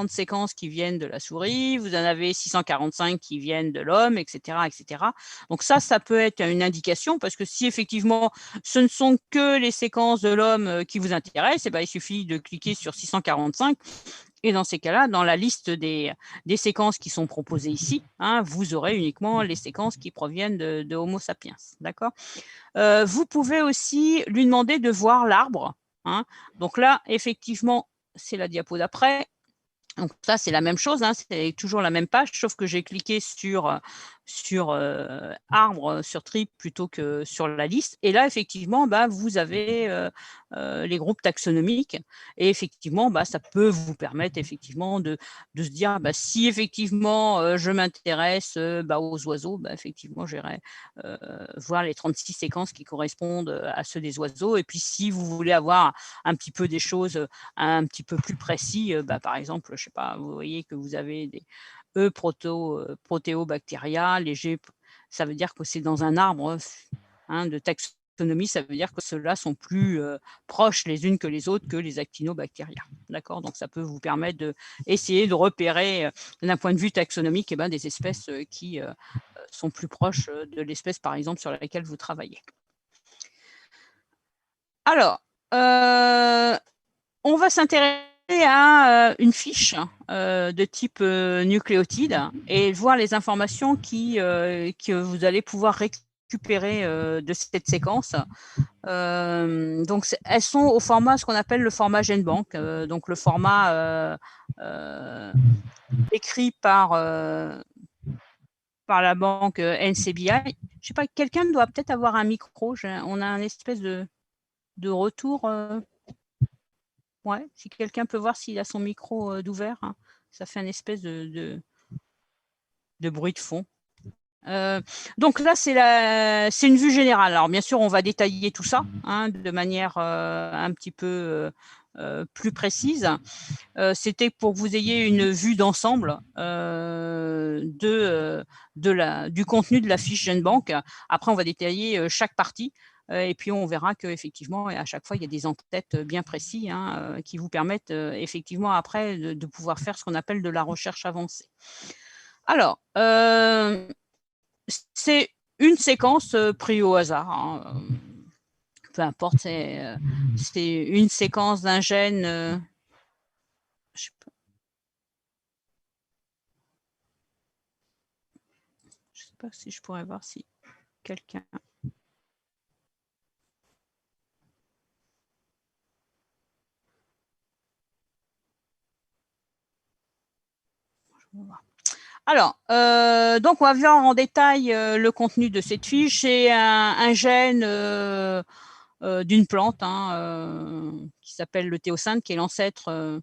S1: séquences qui viennent de la souris, vous en avez 645 qui viennent de l'homme, etc., etc. Donc ça peut être une indication, parce que si effectivement ce ne sont que les séquences de l'homme qui vous intéressent, eh ben, il suffit de cliquer sur 645. Et dans ces cas-là, dans la liste des séquences qui sont proposées ici, hein, vous aurez uniquement les séquences qui proviennent de Homo sapiens. D'accord ? Vous pouvez aussi lui demander de voir l'arbre. Hein. Donc là, effectivement, c'est la diapo d'après. Donc ça, c'est la même chose, hein, c'est toujours la même page, sauf que j'ai cliqué sur arbre, sur tri plutôt que sur la liste. Et là, effectivement, bah, vous avez les groupes taxonomiques. Et effectivement, bah, ça peut vous permettre effectivement de se dire, bah, si effectivement je m'intéresse bah, aux oiseaux, bah, effectivement, j'irai voir les 36 séquences qui correspondent à ceux des oiseaux. Et puis, si vous voulez avoir un petit peu des choses un petit peu plus précis, bah, par exemple, je sais pas, vous voyez que vous avez des protéobactéria, les G, ça veut dire que c'est dans un arbre hein, de taxonomie, ça veut dire que ceux-là sont plus proches les unes que les autres que les actinobactéria. D'accord? Donc ça peut vous permettre d'essayer de repérer d'un point de vue taxonomique eh ben, des espèces qui sont plus proches de l'espèce, par exemple, sur laquelle vous travaillez. Alors, on va s'intéresser à une fiche de type nucléotide et voir les informations que vous allez pouvoir récupérer de cette séquence. Donc, elles sont au format, ce qu'on appelle le format GenBank, donc le format écrit par la banque NCBI. Je sais pas, quelqu'un doit peut-être avoir un micro. On a un espèce de retour. Ouais, si quelqu'un peut voir s'il a son micro d'ouvert, hein, ça fait une espèce de bruit de fond. Donc là, c'est une vue générale. Alors bien sûr, on va détailler tout ça hein, de manière un petit peu plus précise. C'était pour que vous ayez une vue d'ensemble du contenu de la fiche GenBank. Après, on va détailler chaque partie. Et puis, on verra qu'effectivement, à chaque fois, il y a des en-têtes bien précis hein, qui vous permettent effectivement après de pouvoir faire ce qu'on appelle de la recherche avancée. Alors, c'est une séquence prise au hasard. Hein. Peu importe, c'est une séquence d'un gène. Je sais pas si je pourrais voir si quelqu'un... Alors, donc on va voir en détail le contenu de cette fiche. C'est un gène d'une plante hein, qui s'appelle le théocyne, qui est l'ancêtre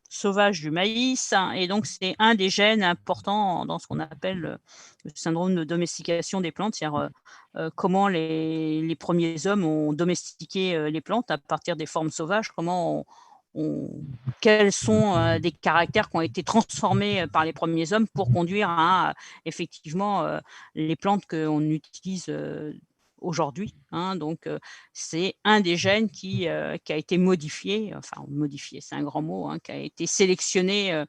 S1: sauvage du maïs. Et donc, c'est un des gènes importants dans ce qu'on appelle le syndrome de domestication des plantes, c'est-à-dire comment les premiers hommes ont domestiqué les plantes à partir des formes sauvages, quels sont des caractères qui ont été transformés par les premiers hommes pour conduire à effectivement les plantes qu'on utilise aujourd'hui. Hein. Donc, c'est un des gènes qui a été modifié, c'est un grand mot, hein, qui a été sélectionné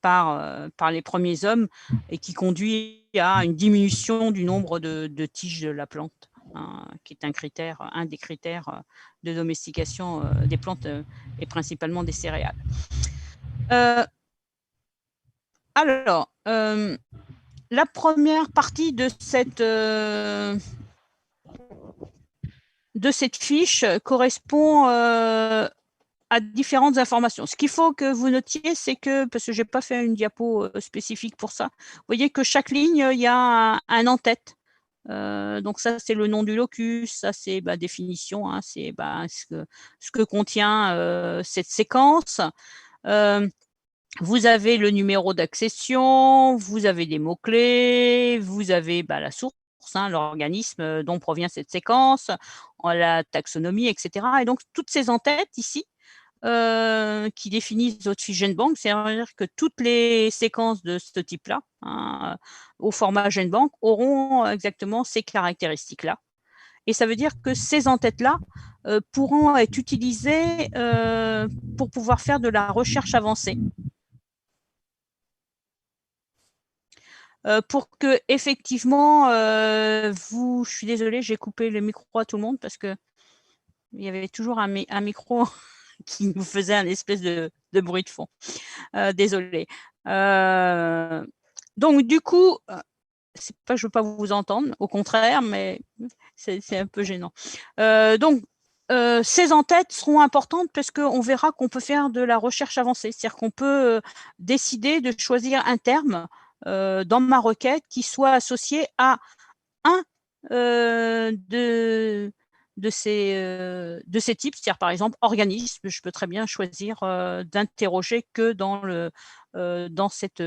S1: par les premiers hommes et qui conduit à une diminution du nombre de tiges de la plante. Hein, qui est un des critères de domestication des plantes et principalement des céréales. Alors, la première partie de cette fiche correspond à différentes informations. Ce qu'il faut que vous notiez, c'est que, parce que je n'ai pas fait une diapo spécifique pour ça, vous voyez que chaque ligne, il y a un en-tête. Donc ça, c'est le nom du locus, ça c'est définition, hein, c'est ce que contient cette séquence. Vous avez le numéro d'accession, vous avez des mots-clés, vous avez la source, hein, l'organisme dont provient cette séquence, la taxonomie, etc. Et donc, toutes ces en-têtes ici, qui définissent votre fiche GenBank, c'est-à-dire que toutes les séquences de ce type-là, hein, au format GenBank, auront exactement ces caractéristiques-là. Et ça veut dire que ces en-têtes-là pourront être utilisées pour pouvoir faire de la recherche avancée. Pour que effectivement, je suis désolée, j'ai coupé le micro à tout le monde parce que il y avait toujours un micro qui nous faisait un espèce de bruit de fond. Désolée. Donc du coup, c'est pas que je veux pas vous entendre, au contraire, mais c'est un peu gênant. Donc Ces en-têtes seront importantes parce qu'on verra qu'on peut faire de la recherche avancée. C'est-à-dire qu'on peut décider de choisir un terme dans ma requête qui soit associé à un de ces types. C'est-à-dire, par exemple, organisme, je peux très bien choisir d'interroger que dans cette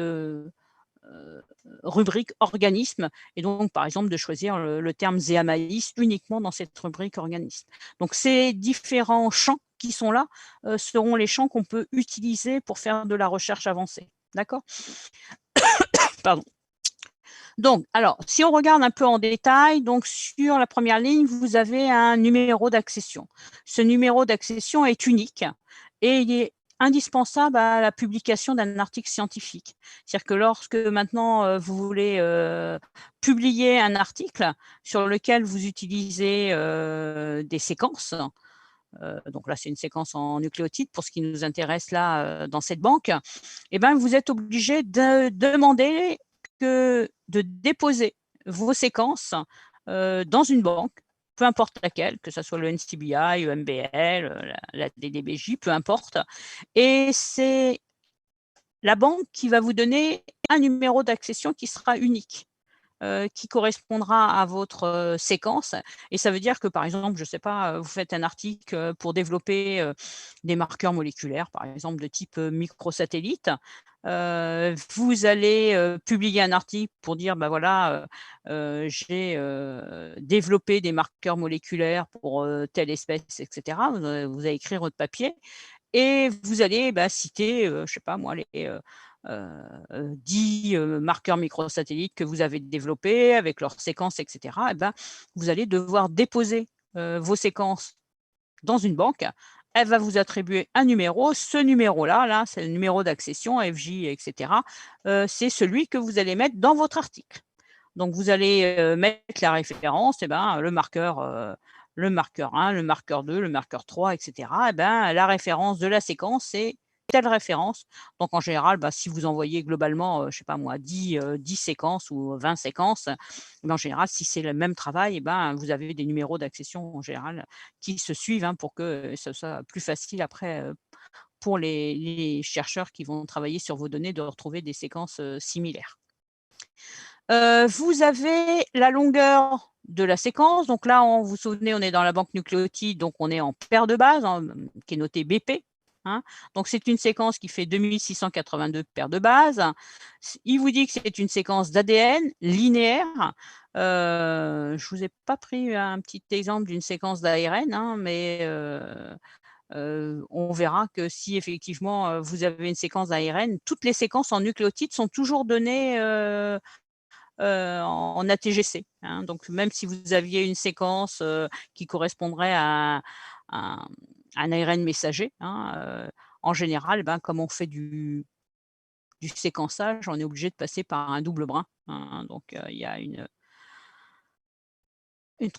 S1: rubrique organisme, et donc par exemple de choisir le terme Zeamaïs uniquement dans cette rubrique organisme. Donc ces différents champs qui sont là seront les champs qu'on peut utiliser pour faire de la recherche avancée. D'accord? Pardon. Donc, alors, si on regarde un peu en détail, donc sur la première ligne, vous avez un numéro d'accession. Ce numéro d'accession est unique et il est indispensable à la publication d'un article scientifique. C'est-à-dire que lorsque maintenant vous voulez publier un article sur lequel vous utilisez des séquences, donc là c'est une séquence en nucléotides pour ce qui nous intéresse là dans cette banque, eh ben, vous êtes obligé de demander de déposer vos séquences dans une banque, peu importe laquelle, que ce soit le NCBI, EMBL, la DDBJ, peu importe. Et c'est la banque qui va vous donner un numéro d'accession qui sera unique. Qui correspondra à votre séquence. Et ça veut dire que, par exemple, je ne sais pas, vous faites un article pour développer des marqueurs moléculaires, par exemple de type microsatellite. Vous allez publier un article pour dire, ben voilà, j'ai développé des marqueurs moléculaires pour telle espèce, etc. Vous allez écrire votre papier et vous allez citer, je ne sais pas moi, les 10 marqueurs microsatellites que vous avez développés avec leurs séquences, etc. Et vous allez devoir déposer vos séquences dans une banque. Elle va vous attribuer un numéro. Ce numéro-là, là, c'est le numéro d'accession, FJ, etc. C'est celui que vous allez mettre dans votre article. Donc, vous allez mettre la référence, le marqueur 1, le marqueur 2, le marqueur 3, etc. La référence de la séquence, c'est telle référence. Donc, en général, si vous envoyez globalement, je ne sais pas moi, 10 séquences ou 20 séquences, en général, si c'est le même travail, vous avez des numéros d'accession en général qui se suivent pour que ce soit plus facile après pour les chercheurs qui vont travailler sur vos données de retrouver des séquences similaires. Vous avez la longueur de la séquence. Donc là, vous vous souvenez, on est dans la banque nucléotide, donc on est en paire de base, qui est notée BP. Donc c'est une séquence qui fait 2682 paires de bases. Il vous dit que c'est une séquence d'ADN linéaire. Je ne vous ai pas pris un petit exemple d'une séquence d'ARN, mais on verra que si effectivement vous avez une séquence d'ARN, toutes les séquences en nucléotides sont toujours données en ATGC. Donc, même si vous aviez une séquence qui correspondrait à un ARN messager, en général, comme on fait du séquençage, on est obligé de passer par un double brin. Donc, il y a une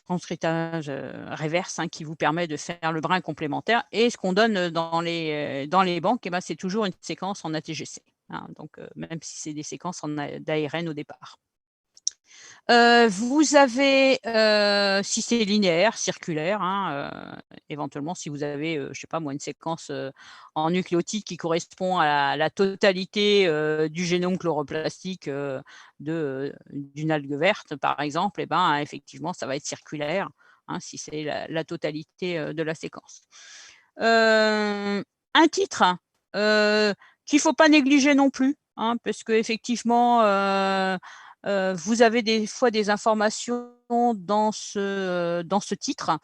S1: transcriptage reverse qui vous permet de faire le brin complémentaire. Et ce qu'on donne dans les banques, c'est toujours une séquence en ATGC. Donc, même si c'est des séquences d'ARN au départ. Vous avez, si c'est linéaire, circulaire, éventuellement si vous avez, je ne sais pas moi, une séquence en nucléotide qui correspond à la totalité du génome chloroplastique d'une algue verte, par exemple, effectivement, ça va être circulaire, si c'est la totalité de la séquence. Un titre qu'il ne faut pas négliger non plus, parce qu'effectivement, vous avez des fois des informations dans ce titre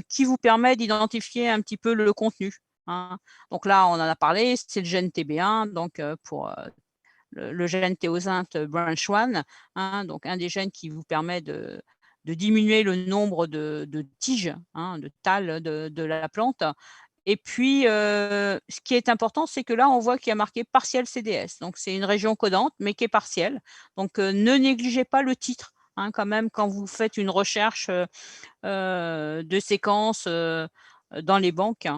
S1: qui vous permet d'identifier un petit peu le contenu. Donc là, on en a parlé, c'est le gène TB1, donc pour le gène théosinte branch 1, donc un des gènes qui vous permet de diminuer le nombre de tiges, de thalles de la plante. Et puis, ce qui est important, c'est que là, on voit qu'il y a marqué partiel CDS. Donc, c'est une région codante, mais qui est partielle. Donc, ne négligez pas le titre, quand même, quand vous faites une recherche de séquences dans les banques,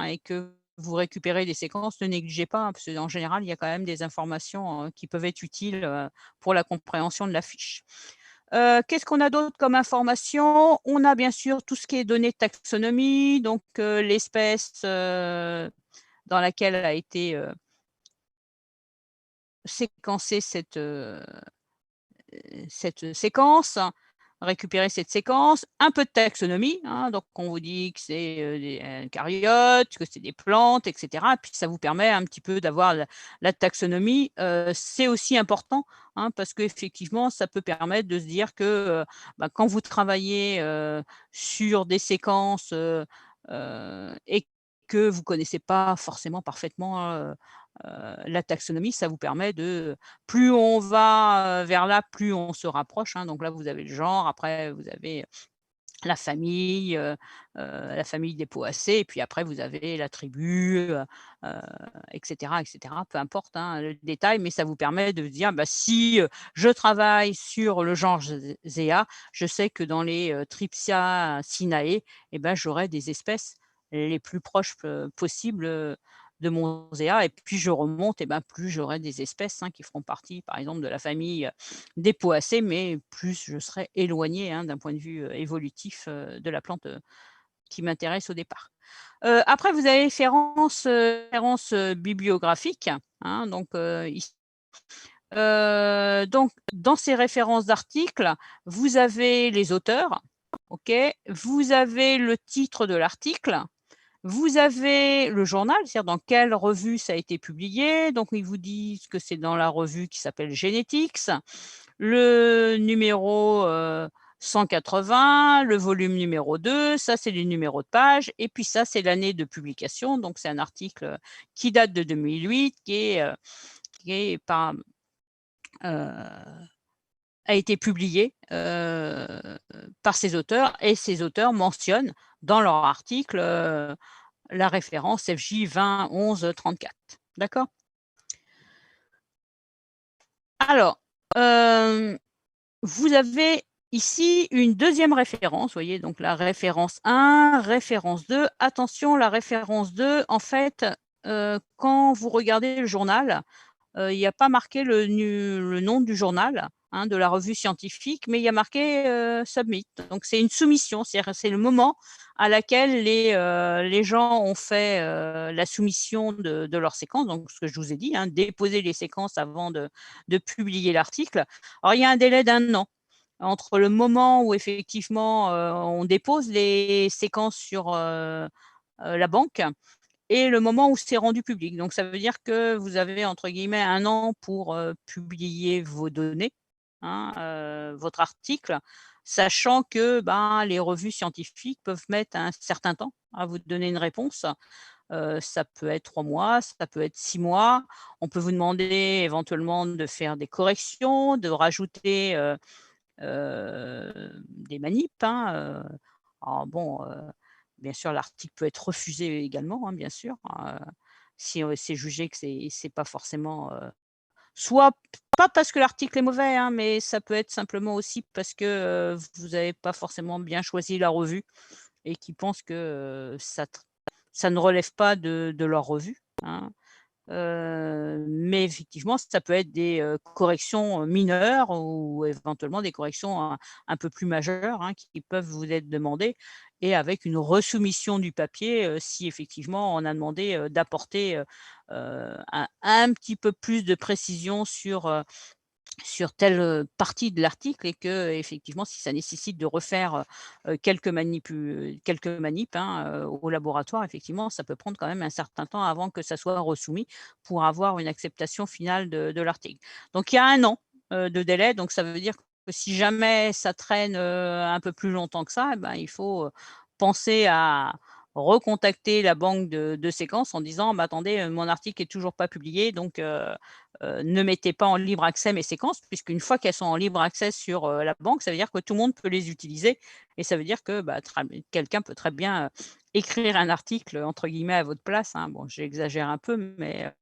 S1: et que vous récupérez des séquences, ne négligez pas, parce qu'en général, il y a quand même des informations qui peuvent être utiles pour la compréhension de la fiche. Qu'est-ce qu'on a d'autre comme information? On a bien sûr tout ce qui est données de taxonomie, donc l'espèce dans laquelle a été séquencée cette séquence, récupérer cette séquence, un peu de taxonomie, hein, donc on vous dit que c'est des eucaryotes, que c'est des plantes, etc. Puis ça vous permet un petit peu d'avoir la taxonomie. C'est aussi important, hein, parce qu'effectivement, ça peut permettre de se dire que bah, quand vous travaillez sur des séquences et que vous ne connaissez pas forcément parfaitement la taxonomie, ça vous permet de plus on va vers là, plus on se rapproche, hein. Donc là, vous avez le genre, après vous avez la famille des poacées et puis après vous avez la tribu, et cetera, et cetera. Peu importe, hein, le détail, mais ça vous permet de dire: «Bah, si, je travaille sur le genre Zea, je sais que dans les, Tripsia-Sinae et ben, j'aurai des espèces les plus proches, possibles, de mon Zea et puis je remonte et ben, plus j'aurai des espèces, hein, qui feront partie, par exemple, de la famille, des poacées, mais plus je serai éloignée, hein, d'un point de vue, évolutif, de la plante, qui m'intéresse au départ. Après vous avez références, bibliographiques, hein, donc donc dans ces références d'articles, vous avez les auteurs, OK? Vous avez le titre de l'article, vous avez le journal, c'est-à-dire dans quelle revue ça a été publié, donc ils vous disent que c'est dans la revue qui s'appelle Genetics, le numéro, 180, le volume numéro 2, ça c'est les numéros de page et puis ça c'est l'année de publication, donc c'est un article, qui date de 2008 qui est par, heu, a été publié, par ces auteurs et ces auteurs mentionnent dans leur article, la référence FJ 20 11 34. D'accord? Alors, vous avez ici une deuxième référence, vous voyez? Donc la référence 1, référence 2. Attention, la référence 2, en fait, quand vous regardez le journal, il y a pas marqué le nom du journal, hein, de la revue scientifique, mais il y a marqué, submit. Donc c'est une soumission, c'est-à-dire c'est le moment à laquelle les gens ont fait, la soumission de leurs séquences, donc ce que je vous ai dit, hein, déposer les séquences avant de publier l'article. Alors il y a un délai d'1 an entre le moment où effectivement, on dépose les séquences sur, la banque et le moment où c'est rendu public. Donc ça veut dire que vous avez entre guillemets 1 an pour, publier vos données, hein, votre article, sachant que, ben, les revues scientifiques peuvent mettre un certain temps à vous donner une réponse. Ça peut être 3 mois, ça peut être 6 mois. On peut vous demander éventuellement de faire des corrections, de rajouter, des manips, hein, alors bon, bien sûr l'article peut être refusé également, hein, bien sûr, si, c'est jugé que c'est pas forcément, soit pas parce que l'article est mauvais, hein, mais ça peut être simplement aussi parce que, vous avez pas forcément bien choisi la revue et qu'ils pensent que, ça ne relève pas de leur revue, hein. Mais effectivement, ça peut être des, corrections, mineures ou éventuellement des corrections un peu plus majeures, hein, qui peuvent vous être demandées et avec une resoumission du papier, si effectivement on a demandé, d'apporter, un petit peu plus de précision sur telle, partie de l'article et que effectivement, si ça nécessite de refaire, quelques manips, hein, au laboratoire, effectivement, ça peut prendre quand même un certain temps avant que ça soit resoumis pour avoir une acceptation finale de l'article. Donc il y a 1 an, de délai, donc ça veut dire que si jamais ça traîne, un peu plus longtemps que ça, et ben, il faut, penser à recontacter la banque de séquences en disant: «Bah, attendez, mon article est toujours pas publié donc ne mettez pas en libre accès mes séquences, puisqu'une fois qu'elles sont en libre accès sur, la banque, ça veut dire que tout le monde peut les utiliser et ça veut dire que, bah, quelqu'un peut très bien, écrire un article, entre guillemets «à votre place», hein. Bon, j'exagère un peu, mais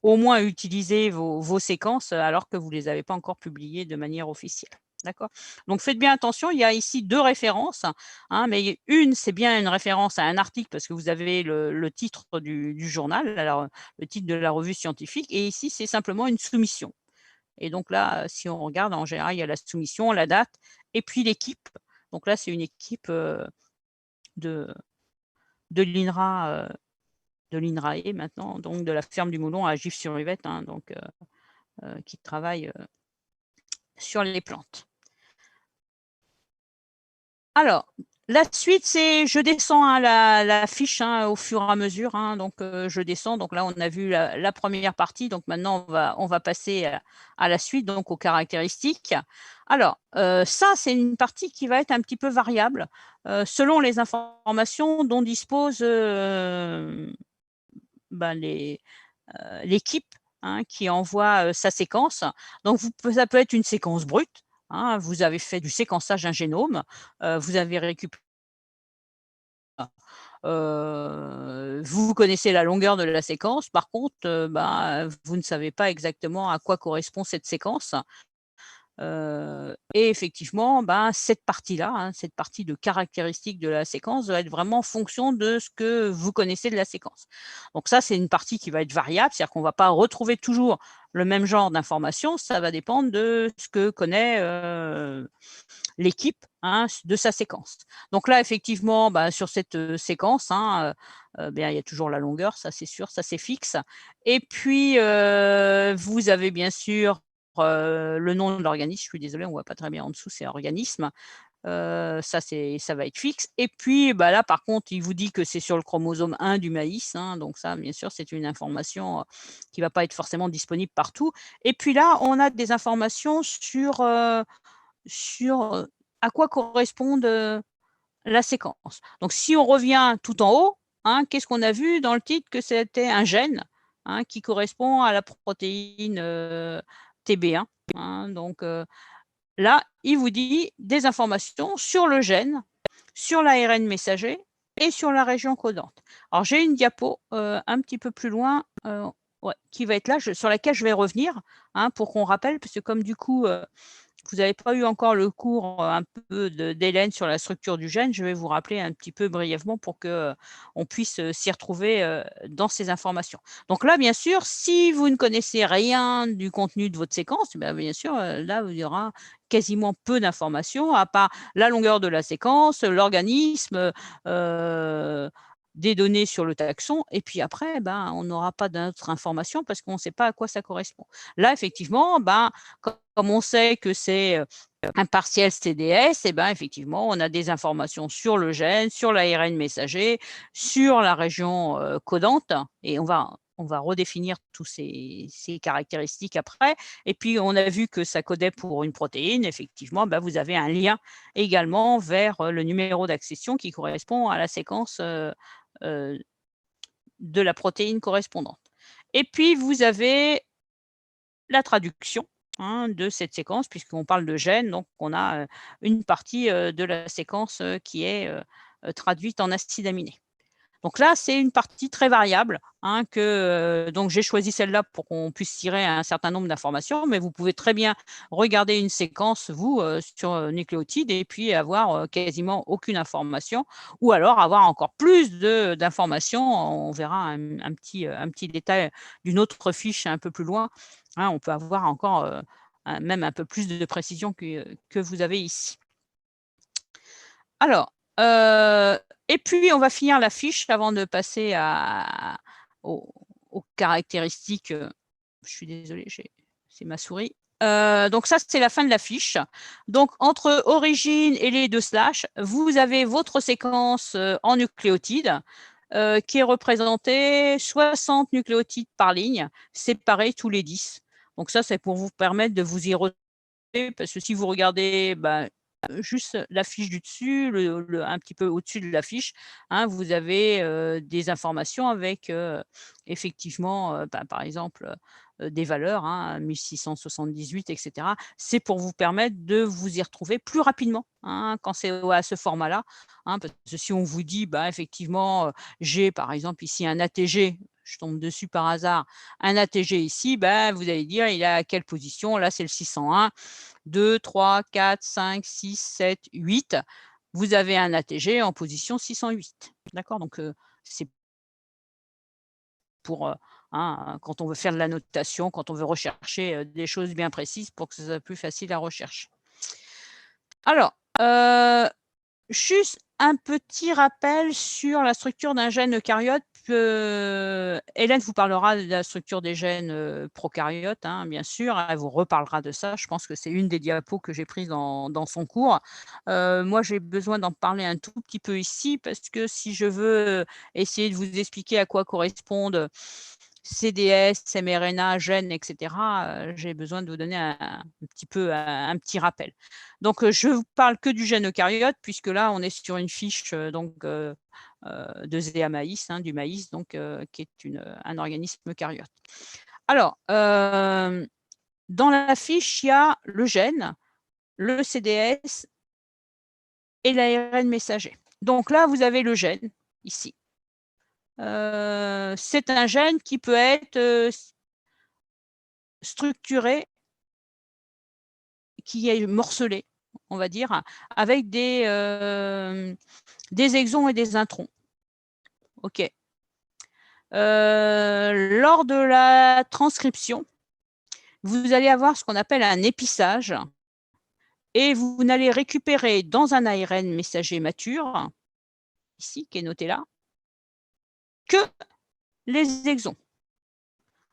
S1: au moins utiliser vos séquences, alors que vous ne les avez pas encore publiées de manière officielle. D'accord? Donc faites bien attention, il y a ici 2 références, hein, mais une, c'est bien une référence à un article parce que vous avez le titre du journal, alors, le titre de la revue scientifique et ici, c'est simplement une soumission. Et donc là, si on regarde, en général, il y a la soumission, la date et puis l'équipe. Donc là, c'est une équipe, de de l'INRA, de l'INRAE maintenant, donc de la ferme du Moulon à Gif-sur-Yvette, hein, donc qui travaille, sur les plantes. Alors, la suite, c'est je descends, hein, la fiche, hein, au fur et à mesure, hein, donc je descends. Donc là, on a vu la première partie, donc maintenant on va passer à la suite, donc aux caractéristiques. Alors, ça, c'est une partie qui va être un petit peu variable, selon les informations dont dispose, ben, l'équipe, hein, qui envoie, sa séquence. Donc ça peut être une séquence brute, hein, vous avez fait du séquençage d'un génome, vous avez récupéré, vous connaissez la longueur de la séquence. Par contre, bah, vous ne savez pas exactement à quoi correspond cette séquence. Et effectivement, ben, cette partie-là, hein, cette partie de caractéristiques de la séquence va être vraiment en fonction de ce que vous connaissez de la séquence. Donc ça, c'est une partie qui va être variable, c'est-à-dire qu'on ne va pas retrouver toujours le même genre d'informations, ça va dépendre de ce que connaît, l'équipe, hein, de sa séquence. Donc là, effectivement, bah, sur cette, séquence, hein, bien, il y a toujours la longueur, ça c'est sûr, ça c'est fixe. Et puis, vous avez bien sûr, le nom de l'organisme. Je suis désolée, on ne voit pas très bien en dessous, c'est organisme. Ça va être fixe. Et puis, bah, là, par contre, il vous dit que c'est sur le chromosome 1 du maïs, hein, donc ça, bien sûr, c'est une information, qui ne va pas être forcément disponible partout. Et puis là, on a des informations sur, à quoi correspondent, la séquence. Donc si on revient tout en haut, hein, qu'est-ce qu'on a vu dans le titre? Que c'était un gène, hein, qui correspond à la protéine, TB1, hein, donc là, il vous dit des informations sur le gène, sur l'ARN messager et sur la région codante. Alors j'ai une diapo, un petit peu plus loin, ouais, qui va être là, sur laquelle je vais revenir, hein, pour qu'on rappelle, parce que comme du coup, vous n'avez pas eu encore le cours, un peu d'Hélène sur la structure du gène, je vais vous rappeler un petit peu brièvement pour que, on puisse, s'y retrouver, dans ces informations. Donc là, bien sûr, si vous ne connaissez rien du contenu de votre séquence, bah, bien sûr, là, il y aura quasiment peu d'informations à part la longueur de la séquence, l'organisme, des données sur le taxon et puis après, ben, on n'aura pas d'autres informations parce qu'on ne sait pas à quoi ça correspond. Là, effectivement, ben, comme on sait que c'est, un partiel CDS, et ben, effectivement, on a des informations sur le gène, sur l'ARN messager, sur la région, codante et on va redéfinir tous ces caractéristiques après et puis on a vu que ça codait pour une protéine. Effectivement, bah, vous avez un lien également vers, le numéro d'accession qui correspond à la séquence, heu, de la protéine correspondante. Et puis vous avez la traduction, hein, de cette séquence puisqu'on parle de gènes, donc on a, une partie, de la séquence, qui est, traduite en acides aminés. Donc là, c'est une partie très variable, hein, donc j'ai choisi celle-là pour qu'on puisse tirer un certain nombre d'informations, mais vous pouvez très bien regarder une séquence, vous, sur, nucléotides et puis avoir, quasiment aucune information ou alors avoir encore plus d'informations. On verra un petit détail d'une autre fiche un peu plus loin, hein, on peut avoir encore, même un peu plus de précision que vous avez ici. Alors, et puis on va finir la fiche avant de passer aux aux caractéristiques, je suis désolée, c'est ma souris. Donc ça, c'est la fin de la fiche. Donc entre origine et les 2 slash, vous avez votre séquence, en nucléotides, qui est représentée 60 nucléotides par ligne, séparés tous les 10. Donc ça, c'est pour vous permettre de vous y retrouver parce que si vous regardez, bah, juste la fiche du dessus, un petit peu au-dessus de la fiche, hein, vous avez, des informations avec, effectivement, bah, par exemple, des valeurs, hein, 1678 et cetera. C'est pour vous permettre de vous y retrouver plus rapidement, hein, quand c'est à ce format-là, hein, parce que si on vous dit, bah, effectivement, j'ai par exemple ici un ATG, je tombe dessus par hasard, un ATG ici, bah, vous allez dire: «Il est à quelle position?» Là, c'est le 601. 2, 3, 4, 5, 6, 7, 8. Vous avez un ATG en position 608. D'accord? Donc, c'est pour, hein, quand on veut faire de la notation, quand on veut rechercher des choses bien précises pour que ce soit plus facile à rechercher. Alors, juste un petit rappel sur la structure d'un gène eucaryote. Hélène vous parlera de la structure des gènes prokaryotes, hein, bien sûr. Elle vous reparlera de ça. Je pense que c'est une des diapos que j'ai prises dans son cours. Moi, j'ai besoin d'en parler un tout petit peu ici parce que si je veux essayer de vous expliquer à quoi correspondent CDS, mRNA, gènes, etc., j'ai besoin de vous donner un petit rappel. Donc, je ne vous parle que du gène eucaryote, puisque là, on est sur une fiche de Zea maïs, hein, du maïs, donc, qui est un organisme eucaryote. Alors, dans la fiche, il y a le gène, le CDS et l'ARN messager. Donc là, vous avez le gène, ici. C'est un gène qui peut être structuré, qui est morcelé, on va dire, avec des exons et des introns. OK. Lors de la transcription, vous allez avoir ce qu'on appelle un épissage et vous n'allez récupérer dans un ARN messager mature, ici, qui est noté là, que les exons.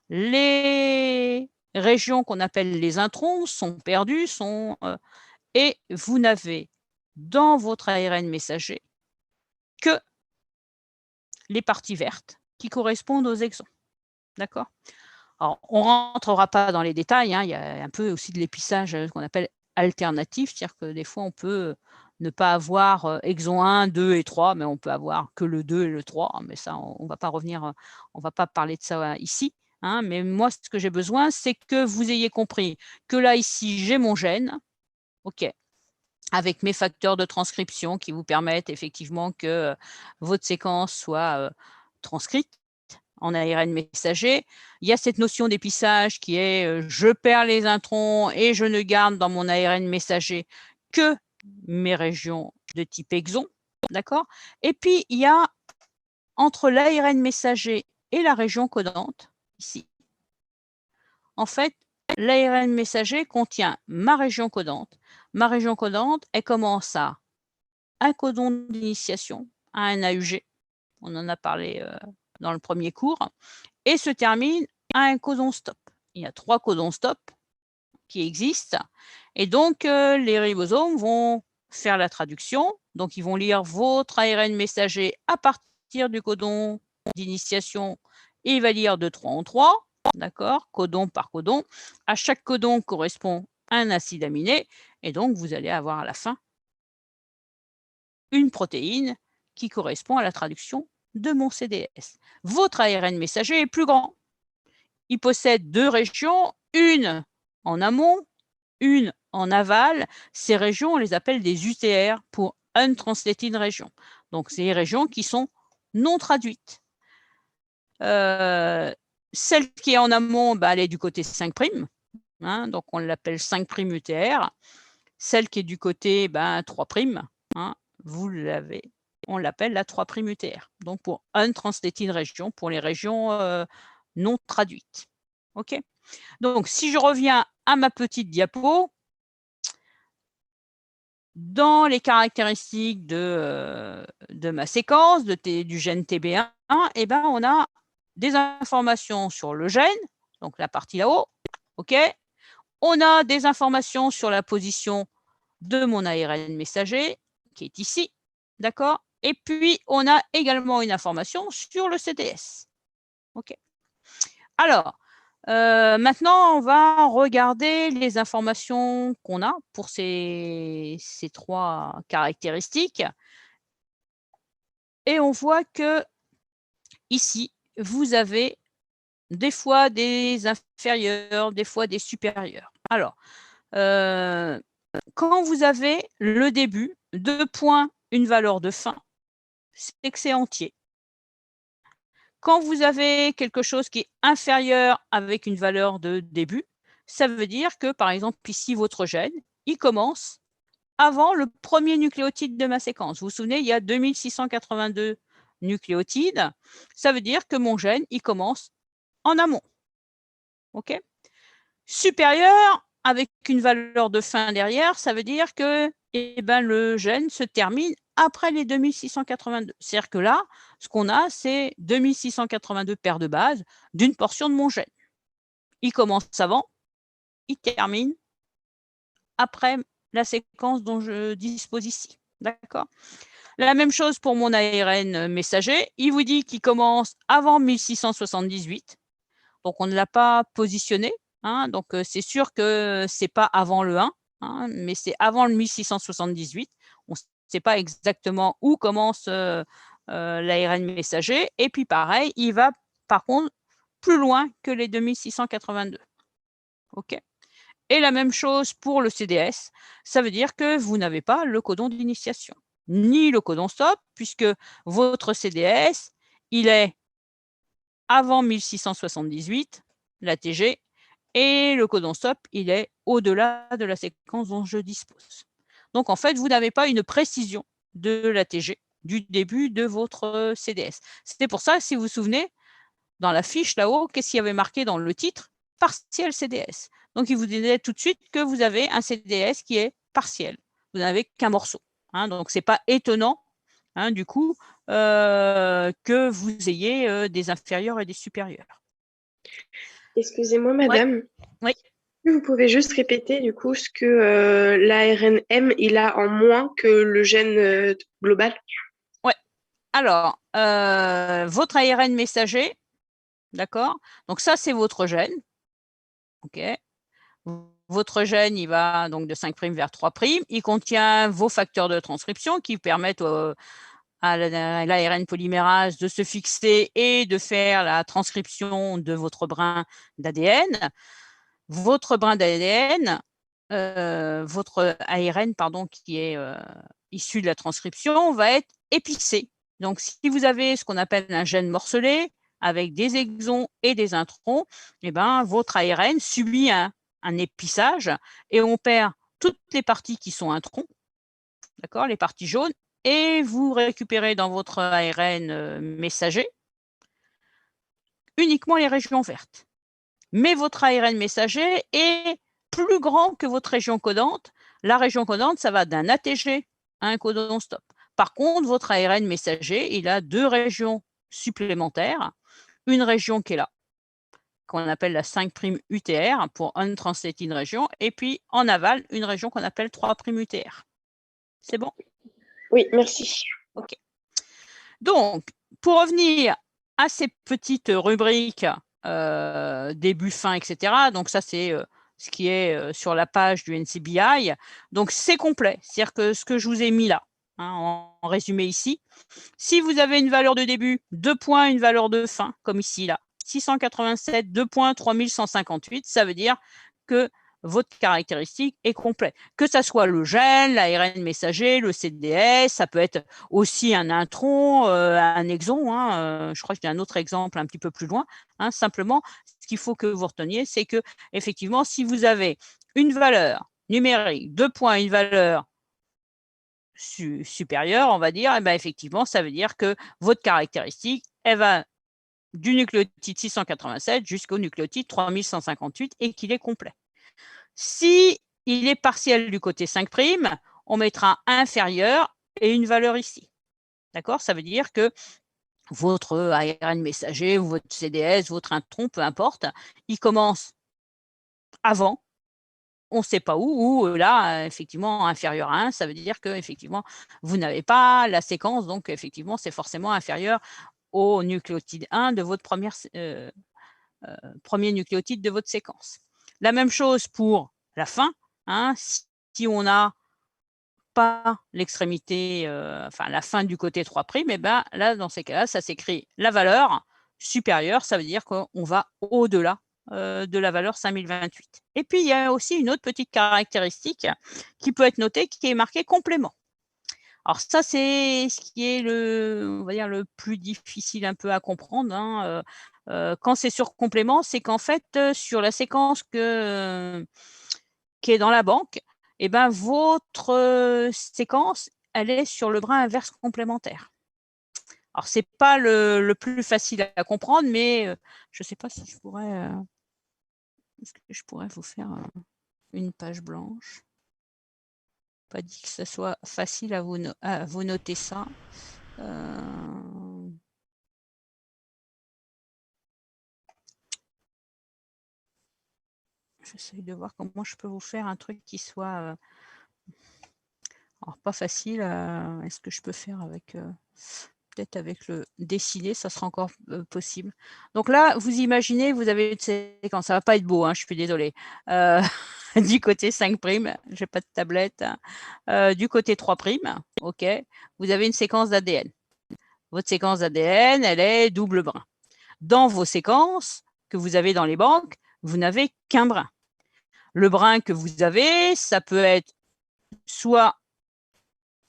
S1: Les régions qu'on appelle les introns sont perdues, et vous n'avez dans votre ARN messager que les parties vertes qui correspondent aux exons. D'accord? Alors, on ne rentrera pas dans les détails, hein, il y a un peu aussi de l'épissage qu'on appelle alternatif, c'est-à-dire que des fois, on peut ne pas avoir exon 1, 2 et 3, mais on peut avoir que le 2 et le 3, mais ça, on ne va pas revenir, on va pas parler de ça ici. Hein, mais moi, ce que j'ai besoin, c'est que vous ayez compris que là, ici, j'ai mon gène, OK, avec mes facteurs de transcription qui vous permettent effectivement que votre séquence soit transcrite en ARN messager. Il y a cette notion d'épissage qui est je perds les introns et je ne garde dans mon ARN messager que mes régions de type exon. D'accord? Et puis, il y a entre l'ARN messager et la région codante, ici, en fait, l'ARN messager contient ma région codante. Ma région codante, elle commence à un codon d'initiation, à un AUG, on en a parlé dans le premier cours, et se termine à un codon stop. Il y a 3 codons stop qui existent, et donc les ribosomes vont faire la traduction, donc ils vont lire votre ARN messager à partir du codon d'initiation, et il va lire de 3 en 3, d'accord, codon par codon. À chaque codon correspond un acide aminé, et donc vous allez avoir à la fin une protéine qui correspond à la traduction de mon CDS. Votre ARN messager est plus grand. Il possède 2 régions, une en amont, une en aval. Ces régions, on les appelle des UTR pour Untranslated Region. Donc, c'est les régions qui sont non traduites. Celle qui est en amont, bah, elle est du côté 5', hein, donc on l'appelle 5' UTR. Celle qui est du côté 3', hein, on l'appelle la 3' UTR. Donc pour Untranslated Region, pour les régions non traduites. OK? Donc si je reviens à ma petite diapo, dans les caractéristiques de ma séquence, du gène TB1, eh ben, on a des informations sur le gène, donc la partie là-haut, OK? On a des informations sur la position de mon ARN messager, qui est ici, d'accord? Et puis, on a également une information sur le CDS. OK. Alors, maintenant, on va regarder les informations qu'on a pour ces 3 caractéristiques. Et on voit que ici, vous avez des fois des inférieurs, des fois des supérieurs. Alors, quand vous avez le début, 2 points, une valeur de fin, c'est que c'est entier. Quand vous avez quelque chose qui est inférieur avec une valeur de début, ça veut dire que, par exemple, ici, votre gène, il commence avant le premier nucléotide de ma séquence. Vous vous souvenez, il y a 2682 nucléotides. Ça veut dire que mon gène, il commence en amont. OK? Supérieur, avec une valeur de fin derrière, ça veut dire que le gène se termine après les 2682. C'est-à-dire que là, ce qu'on a, c'est 2682 paires de bases d'une portion de mon gène. Il commence avant, il termine après la séquence dont je dispose ici. D'accord? La même chose pour mon ARN messager. Il vous dit qu'il commence avant 1678. Donc, on ne l'a pas positionné. Hein, donc, c'est sûr que ce n'est pas avant le 1, hein, mais c'est avant le 1678. On ne sait pas exactement où commence l'ARN messager. Et puis, pareil, il va par contre plus loin que les 2682. OK? Et la même chose pour le CDS, ça veut dire que vous n'avez pas le codon d'initiation, ni le codon stop, puisque votre CDS, il est avant 1678, l'ATG, et le codon stop, il est au-delà de la séquence dont je dispose. Donc, en fait, vous n'avez pas une précision de l'ATG du début de votre CDS. C'était pour ça, si vous vous souvenez, dans la fiche là-haut, qu'est-ce qu'il y avait marqué dans le titre? Partiel CDS. Donc, il vous disait tout de suite que vous avez un CDS qui est partiel. Vous n'avez qu'un morceau. Hein, donc, ce n'est pas étonnant, hein, du coup, que vous ayez des inférieurs et des supérieurs.
S2: Excusez-moi, madame.
S1: Oui.
S2: Vous pouvez juste répéter du coup ce que l'ARNM il a en moins que le gène global?
S1: Ouais. Alors, votre ARN messager, d'accord? Donc ça, c'est votre gène. OK. Votre gène, il va donc de 5' vers 3'. Il contient vos facteurs de transcription qui permettent à l'ARN polymérase de se fixer et de faire la transcription de votre brin d'ADN. Votre brin d'ADN, votre ARN, pardon, qui est issu de la transcription, va être épicé. Donc, si vous avez ce qu'on appelle un gène morcelé, avec des exons et des introns, votre ARN subit un épissage et on perd toutes les parties qui sont introns, d'accord, les parties jaunes, et vous récupérez dans votre ARN messager uniquement les régions vertes. Mais votre ARN messager est plus grand que votre région codante. La région codante, ça va d'un ATG à un codon stop. Par contre, votre ARN messager, il a 2 régions supplémentaires. Une région qui est là, qu'on appelle la 5' UTR pour Untranslated Region, et puis en aval, une région qu'on appelle 3' UTR. C'est bon?
S2: Oui, merci.
S1: OK. Donc, pour revenir à ces petites rubriques début, fin, etc. Donc ça, c'est ce qui est sur la page du NCBI. Donc c'est complet, c'est-à-dire que ce que je vous ai mis là, hein, en résumé ici, si vous avez une valeur de début, 2 points, une valeur de fin, comme ici là, 687, 2 points, 3158, ça veut dire que votre caractéristique est complète. Que ça soit le gène, l'ARN messager, le CDS, ça peut être aussi un intron, un exon. Hein, je crois que j'ai un autre exemple un petit peu plus loin. Hein, simplement, ce qu'il faut que vous reteniez, c'est que effectivement, si vous avez une valeur numérique, 2 points, une valeur supérieure, on va dire, effectivement, ça veut dire que votre caractéristique, elle va du nucléotide 687 jusqu'au nucléotide 3158 et qu'il est complet. Si il est partiel du côté 5', on mettra inférieur et une valeur ici. D'accord? Ça veut dire que votre ARN messager ou votre CDS, votre intron, peu importe, il commence avant, on ne sait pas où, ou là, effectivement, inférieur à 1, ça veut dire que effectivement, vous n'avez pas la séquence, donc effectivement, c'est forcément inférieur au nucléotide 1 de votre premier nucléotide de votre séquence. La même chose pour la fin. Hein, si on n'a pas l'extrémité, la fin du côté 3', là, dans ces cas-là, ça s'écrit la valeur supérieure, ça veut dire qu'on va au-delà de la valeur 5028. Et puis, il y a aussi une autre petite caractéristique qui peut être notée, qui est marquée complément. Alors ça, c'est ce qui est on va dire, le plus difficile un peu à comprendre, hein, quand c'est sur complément, c'est qu'en fait, sur la séquence qui est dans la banque, votre séquence, elle est sur le brin inverse complémentaire. Alors, ce n'est pas le plus facile à comprendre, mais je ne sais pas si je pourrais... est-ce que je pourrais vous faire une page blanche? Pas dit que ce soit facile à vous noter ça. J'essaie de voir comment je peux vous faire un truc qui soit... alors, pas facile. Est-ce que je peux faire avec... peut-être avec le dessiné, ça sera encore possible. Donc là, vous imaginez, vous avez une séquence. Ça ne va pas être beau, hein, je suis désolée. Du côté 5', je n'ai pas de tablette. Du côté 3', OK, vous avez une séquence d'ADN. Votre séquence d'ADN, elle est double brin. Dans vos séquences que vous avez dans les banques, vous n'avez qu'un brin. Le brin que vous avez, ça peut être soit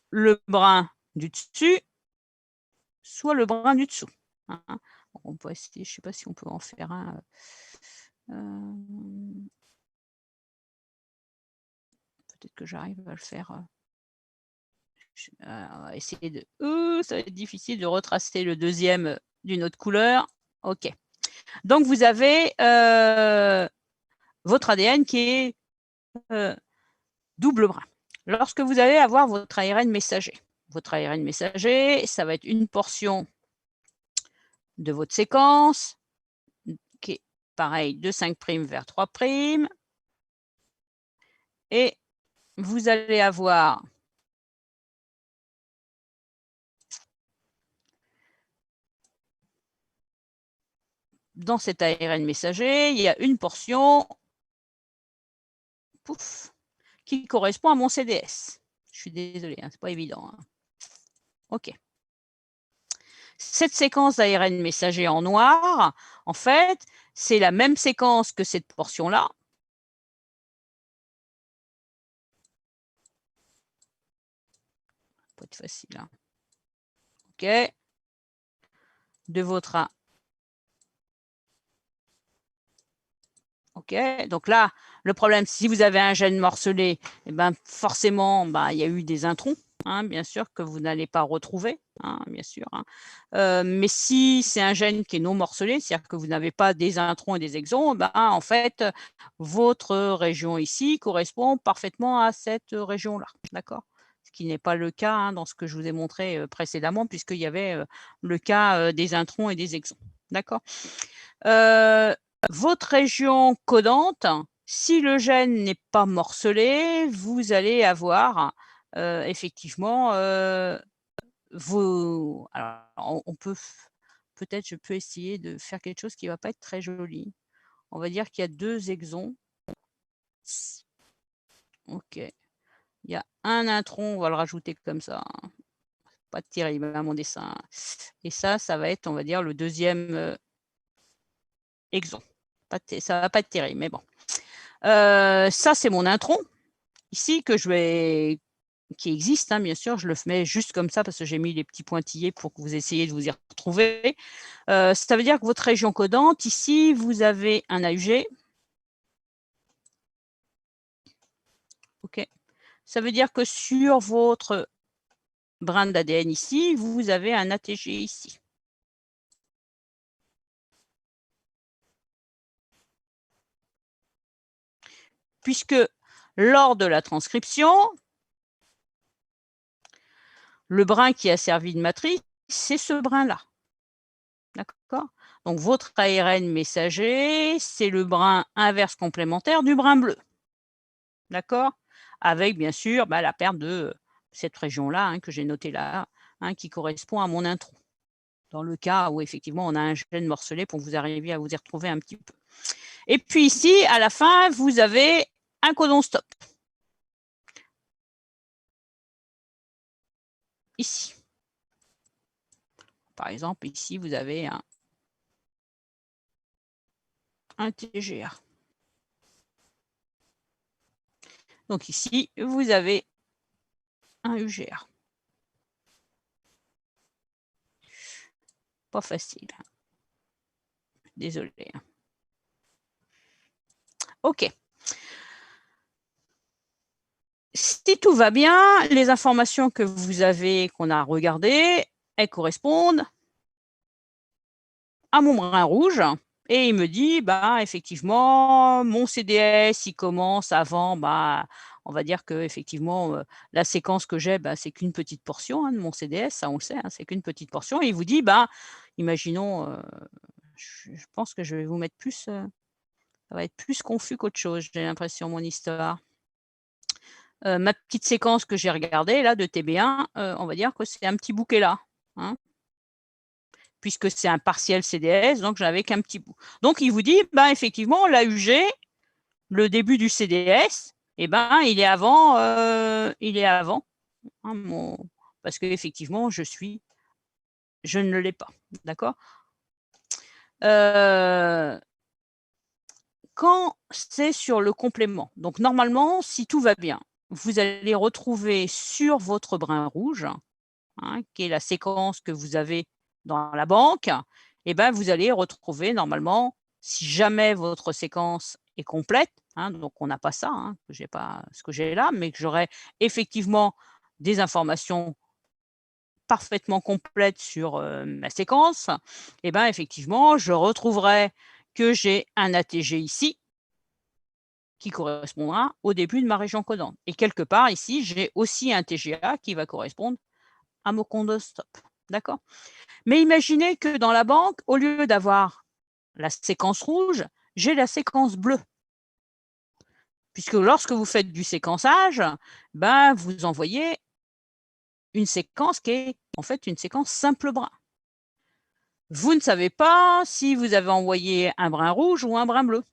S1: le brin du dessus, soit le brin du dessous. Hein. On peut essayer, je ne sais pas si on peut en faire un. Peut-être que j'arrive à le faire. On va essayer de... ça va être difficile de retracer le deuxième d'une autre couleur. OK. Donc, vous avez votre ADN qui est double brin. Lorsque vous allez avoir votre ARN messager, ça va être une portion de votre séquence qui est pareil de 5' vers 3'. Et vous allez avoir dans cet ARN messager, il y a une portion qui correspond à mon CDS. Je suis désolée, hein, ce n'est pas évident. Hein. OK. Cette séquence d'ARN messager en noir, en fait, c'est la même séquence que cette portion-là. Pas être facile. Hein. OK. De votre... OK. Donc là, le problème, si vous avez un gène morcelé, eh ben, forcément, il y a eu des introns. Hein, bien sûr, que vous n'allez pas retrouver, hein, bien sûr. Hein. Mais si c'est un gène qui est non morcelé, c'est-à-dire que vous n'avez pas des introns et des exons, en fait, votre région ici correspond parfaitement à cette région-là, d'accord? Ce qui n'est pas le cas hein, dans ce que je vous ai montré précédemment, puisqu'il y avait le cas des introns et des exons, d'accord? Votre région codante, si le gène n'est pas morcelé, vous allez avoir effectivement vos... Alors, on peut peut-être je peux essayer de faire quelque chose qui ne va pas être très joli. On va dire qu'il y a 2 exons. OK. Il y a un intron, on va le rajouter comme ça. Hein. Pas terrible hein, mon dessin. Et ça va être, on va dire, le deuxième exon. Ça ne va pas être terrible, mais bon. Ça, c'est mon intron. Ici, qui existe, hein, bien sûr, je le mets juste comme ça parce que j'ai mis les petits pointillés pour que vous essayiez de vous y retrouver. Ça veut dire que votre région codante, ici, vous avez un AUG. OK. Ça veut dire que sur votre brin d'ADN ici, vous avez un ATG ici. Puisque lors de la transcription, le brin qui a servi de matrice, c'est ce brin-là. D'accord? Donc, votre ARN messager, c'est le brin inverse complémentaire du brin bleu. D'accord? Avec, bien sûr, la perte de cette région-là, hein, que j'ai notée là, hein, qui correspond à mon intron. Dans le cas où, effectivement, on a un gène morcelé pour que vous arriviez à vous y retrouver un petit peu. Et puis ici, à la fin, vous avez un codon stop. Ici. Par exemple, ici, vous avez un TGA. Donc ici, vous avez un UGA. Pas facile. Désolé. OK. Si tout va bien, les informations que vous avez, qu'on a regardées, elles correspondent à mon brin rouge. Et il me dit, bah, effectivement, mon CDS, il commence avant, bah, on va dire que effectivement, la séquence que j'ai, bah, c'est qu'une petite portion de mon CDS, ça on le sait, hein, c'est qu'une petite portion. Et il vous dit, bah, imaginons, je pense que je vais vous mettre plus, ça va être plus confus qu'autre chose, j'ai l'impression, mon histoire. Ma petite séquence que j'ai regardée là de TB1, on va dire que c'est un petit bouquet là, hein, puisque c'est un partiel CDS, donc j'avais qu'un petit bout. Donc il vous dit, ben effectivement, l'AUG, le début du CDS, eh ben il est avant, hein, parce que effectivement je ne l'ai pas, d'accord. Quand c'est sur le complément, donc normalement, si tout va bien, vous allez retrouver sur votre brin rouge, hein, qui est la séquence que vous avez dans la banque, et ben, vous allez retrouver normalement, si jamais votre séquence est complète, hein, donc on n'a pas ça, hein, que j'ai pas ce que j'ai là, mais que j'aurai effectivement des informations parfaitement complètes sur ma séquence, et ben effectivement, je retrouverai que j'ai un ATG ici qui correspondra au début de ma région codante. Et quelque part ici, j'ai aussi un TGA qui va correspondre à mon condostop. D'accord? Mais imaginez que dans la banque, au lieu d'avoir la séquence rouge, j'ai la séquence bleue. Puisque lorsque vous faites du séquençage, ben, vous envoyez une séquence qui est en fait une séquence simple brin. Vous ne savez pas si vous avez envoyé un brin rouge ou un brin bleu.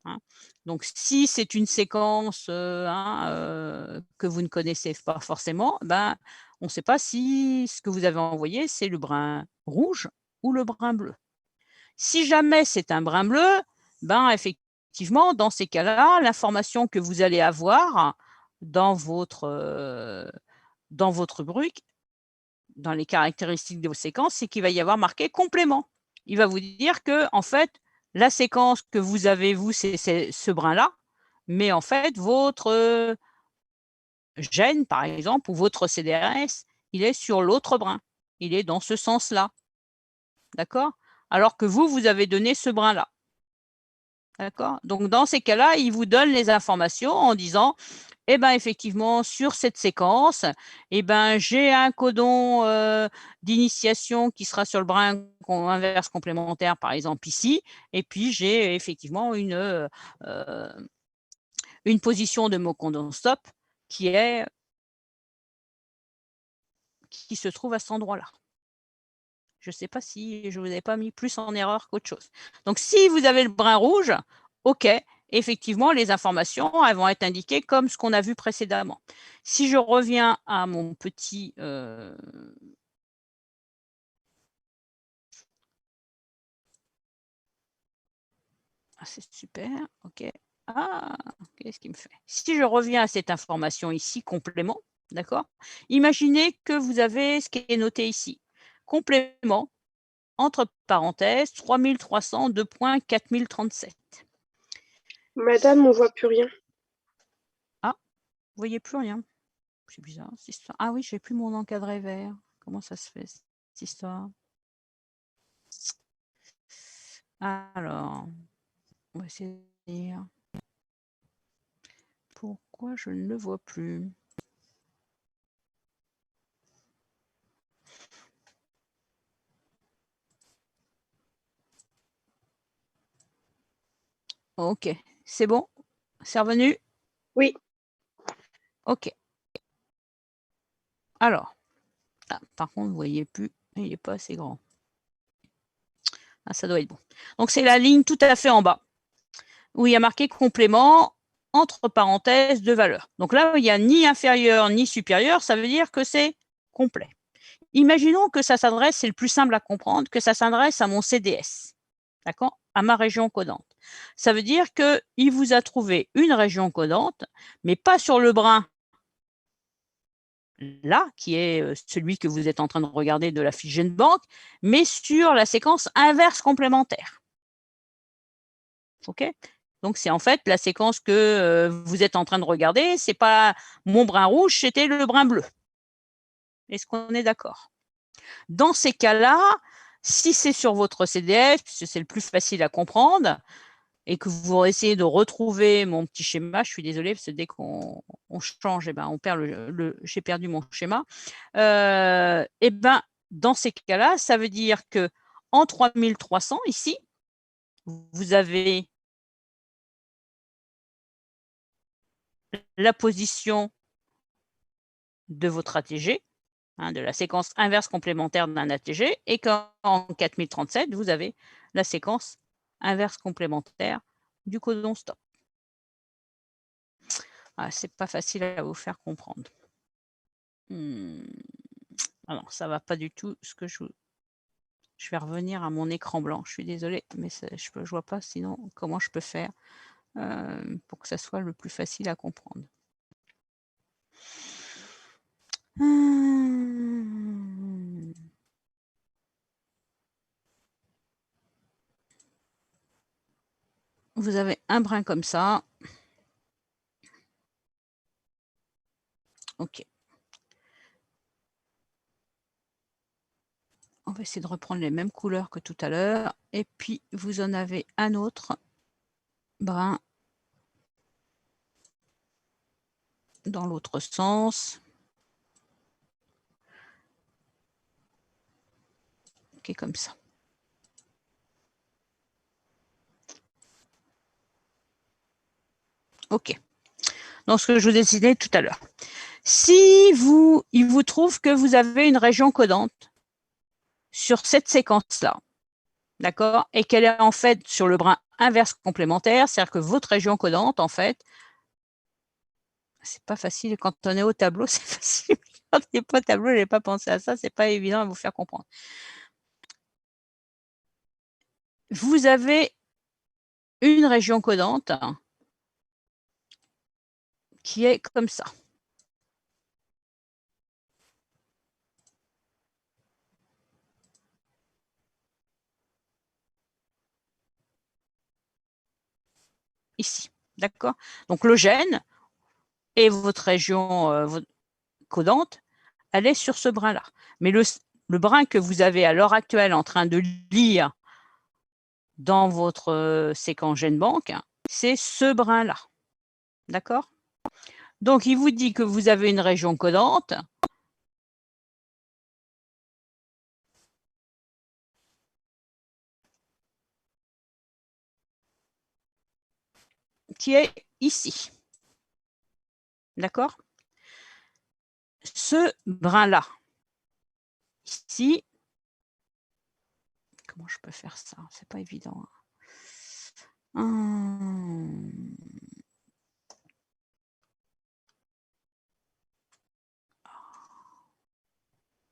S1: Hein. Donc, si c'est une séquence que vous ne connaissez pas forcément, ben, on ne sait pas si ce que vous avez envoyé, c'est le brin rouge ou le brin bleu. Si jamais c'est un brin bleu, ben, effectivement, dans ces cas-là, l'information que vous allez avoir dans votre rubrique, dans les caractéristiques de vos séquences, c'est qu'il va y avoir marqué complément. Il va vous dire que, en fait, la séquence que vous avez, vous, c'est ce brin-là, mais en fait, votre gène, par exemple, ou votre CDRS, il est sur l'autre brin. Il est dans ce sens-là. D'accord? Alors que vous, vous avez donné ce brin-là. D'accord? Donc, dans ces cas-là, il vous donne les informations en disant, eh ben, effectivement, sur cette séquence, eh ben, j'ai un codon d'initiation qui sera sur le brin inverse complémentaire, par exemple ici, et puis j'ai effectivement une position de mon codon stop qui se trouve à cet endroit-là. Je ne sais pas si je ne vous avais pas mis plus en erreur qu'autre chose. Donc, si vous avez le brin rouge, OK, effectivement, les informations, elles vont être indiquées comme ce qu'on a vu précédemment. Si je reviens à mon petit... Ah, c'est super, OK. Ah, qu'est-ce qu'il me fait? Si je reviens à cette information ici, complément, d'accord? Imaginez que vous avez ce qui est noté ici. Complément, entre parenthèses, 3300, 2.4037.
S2: Madame, on voit plus rien.
S1: Ah, vous voyez plus rien. C'est bizarre, cette histoire. Ah oui, j'ai plus mon encadré vert. Comment ça se fait, cette histoire? Alors, on va essayer de dire pourquoi je ne le vois plus. Ok, c'est bon? C'est revenu?
S2: Oui.
S1: Ok. Alors, par contre, vous ne voyez plus, il n'est pas assez grand. Ah, ça doit être bon. Donc, c'est la ligne tout à fait en bas, où il y a marqué complément entre parenthèses de valeur. Donc là, il n'y a ni inférieur ni supérieur, ça veut dire que c'est complet. Imaginons que ça s'adresse, c'est le plus simple à comprendre, que ça s'adresse à mon CDS, d'accord, à ma région codante. Ça veut dire qu'il vous a trouvé une région codante, mais pas sur le brin là, qui est celui que vous êtes en train de regarder de la fiche GenBank, mais sur la séquence inverse complémentaire. OK? Donc, c'est en fait la séquence que vous êtes en train de regarder. Ce n'est pas mon brin rouge, c'était le brin bleu. Est-ce qu'on est d'accord? Dans ces cas-là, si c'est sur votre CDF, puisque c'est le plus facile à comprendre, et que vous essayez de retrouver mon petit schéma, je suis désolée, parce que dès qu'on change, eh ben, on perd j'ai perdu mon schéma. Eh ben, dans ces cas-là, ça veut dire que en 3300, ici, vous avez la position de votre ATG, de la séquence inverse complémentaire d'un ATG, et qu'en 4037, vous avez la séquence inverse complémentaire du codon stop. Ah, c'est pas facile à vous faire comprendre. Alors, ça va pas du tout ce que je vais revenir à mon écran blanc. Je suis désolée, mais je vois pas sinon comment je peux faire pour que ça soit le plus facile à comprendre. Vous avez un brin comme ça. OK. On va essayer de reprendre les mêmes couleurs que tout à l'heure. Et puis, vous en avez un autre brin dans l'autre sens. Qui est comme ça. OK. Donc, ce que je vous ai décidé tout à l'heure. Si il vous trouve que vous avez une région codante sur cette séquence-là, d'accord, et qu'elle est en fait sur le brin inverse complémentaire, c'est-à-dire que votre région codante, en fait, c'est pas facile, quand on est au tableau, c'est facile, quand on n'est pas au tableau, je n'ai pas pensé à ça, c'est pas évident à vous faire comprendre. Vous avez une région codante qui est comme ça. Ici, d'accord? Donc, le gène et votre région codante, elle est sur ce brin-là. Mais le brin que vous avez à l'heure actuelle en train de lire dans votre séquence GenBank, c'est ce brin-là. D'accord? Donc, il vous dit que vous avez une région codante qui est ici. D'accord? Ce brin-là, ici, comment je peux faire ça? C'est pas évident.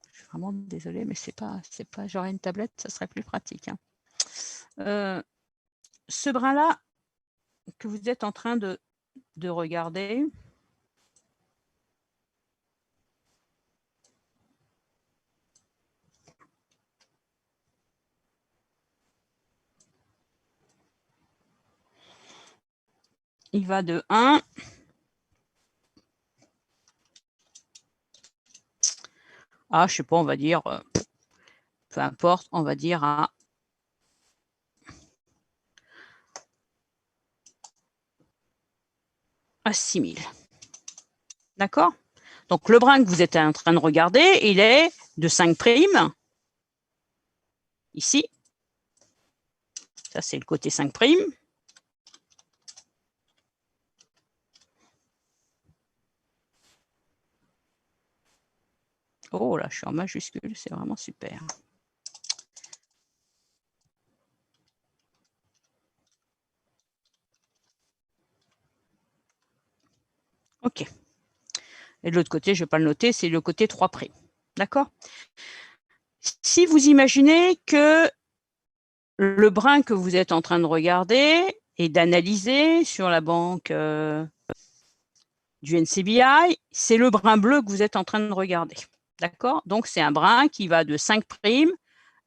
S1: Je suis vraiment désolée, mais c'est pas, j'aurais une tablette, ça serait plus pratique. Ce brin-là que vous êtes en train de regarder, il va de 1 à, je sais pas, on va dire, peu importe, on va dire à 6000. D'accord? Donc, le brin que vous êtes en train de regarder, il est de 5', ici. Ça, c'est le côté 5'. Oh là, je suis en majuscule, c'est vraiment super. OK. Et de l'autre côté, je ne vais pas le noter, c'est le côté 3'. D'accord? Si vous imaginez que le brin que vous êtes en train de regarder et d'analyser sur la banque du NCBI, c'est le brin bleu que vous êtes en train de regarder. D'accord? Donc, c'est un brin qui va de 5'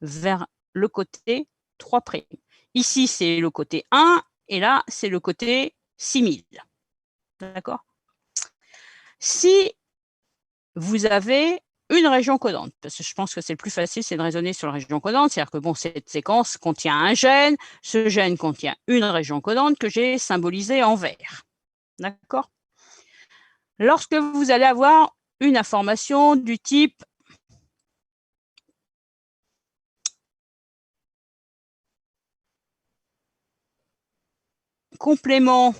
S1: vers le côté 3'. Ici, c'est le côté 1 et là, c'est le côté 6000. D'accord? Si vous avez une région codante, parce que je pense que c'est le plus facile, c'est de raisonner sur la région codante, c'est-à-dire que bon, cette séquence contient un gène, ce gène contient une région codante que j'ai symbolisée en vert. D'accord? Lorsque vous allez avoir une information du type complément,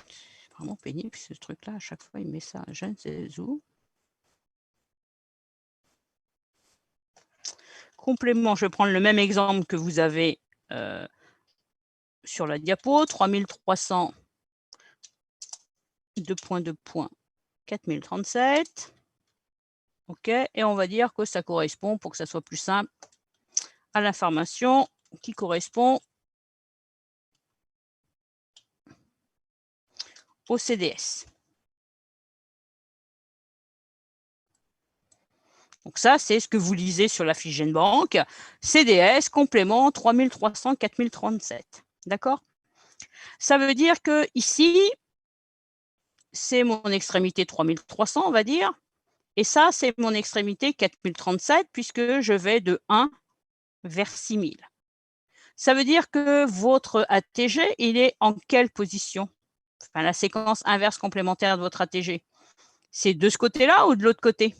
S1: c'est vraiment pénible ce truc-là, à chaque fois il met ça, gène, c'est où? Complément, je vais prendre le même exemple que vous avez sur la diapo, 3300, 2.2.4037. OK, et on va dire que ça correspond, pour que ça soit plus simple, à l'information qui correspond au CDS. Donc ça, c'est ce que vous lisez sur la fiche GenBank. CDS, complément 3300, 4037. D'accord? Ça veut dire que ici, c'est mon extrémité 3300, on va dire. Et ça, c'est mon extrémité 4037, puisque je vais de 1 vers 6000. Ça veut dire que votre ATG, il est en quelle position? Enfin, la séquence inverse complémentaire de votre ATG. C'est de ce côté-là ou de l'autre côté?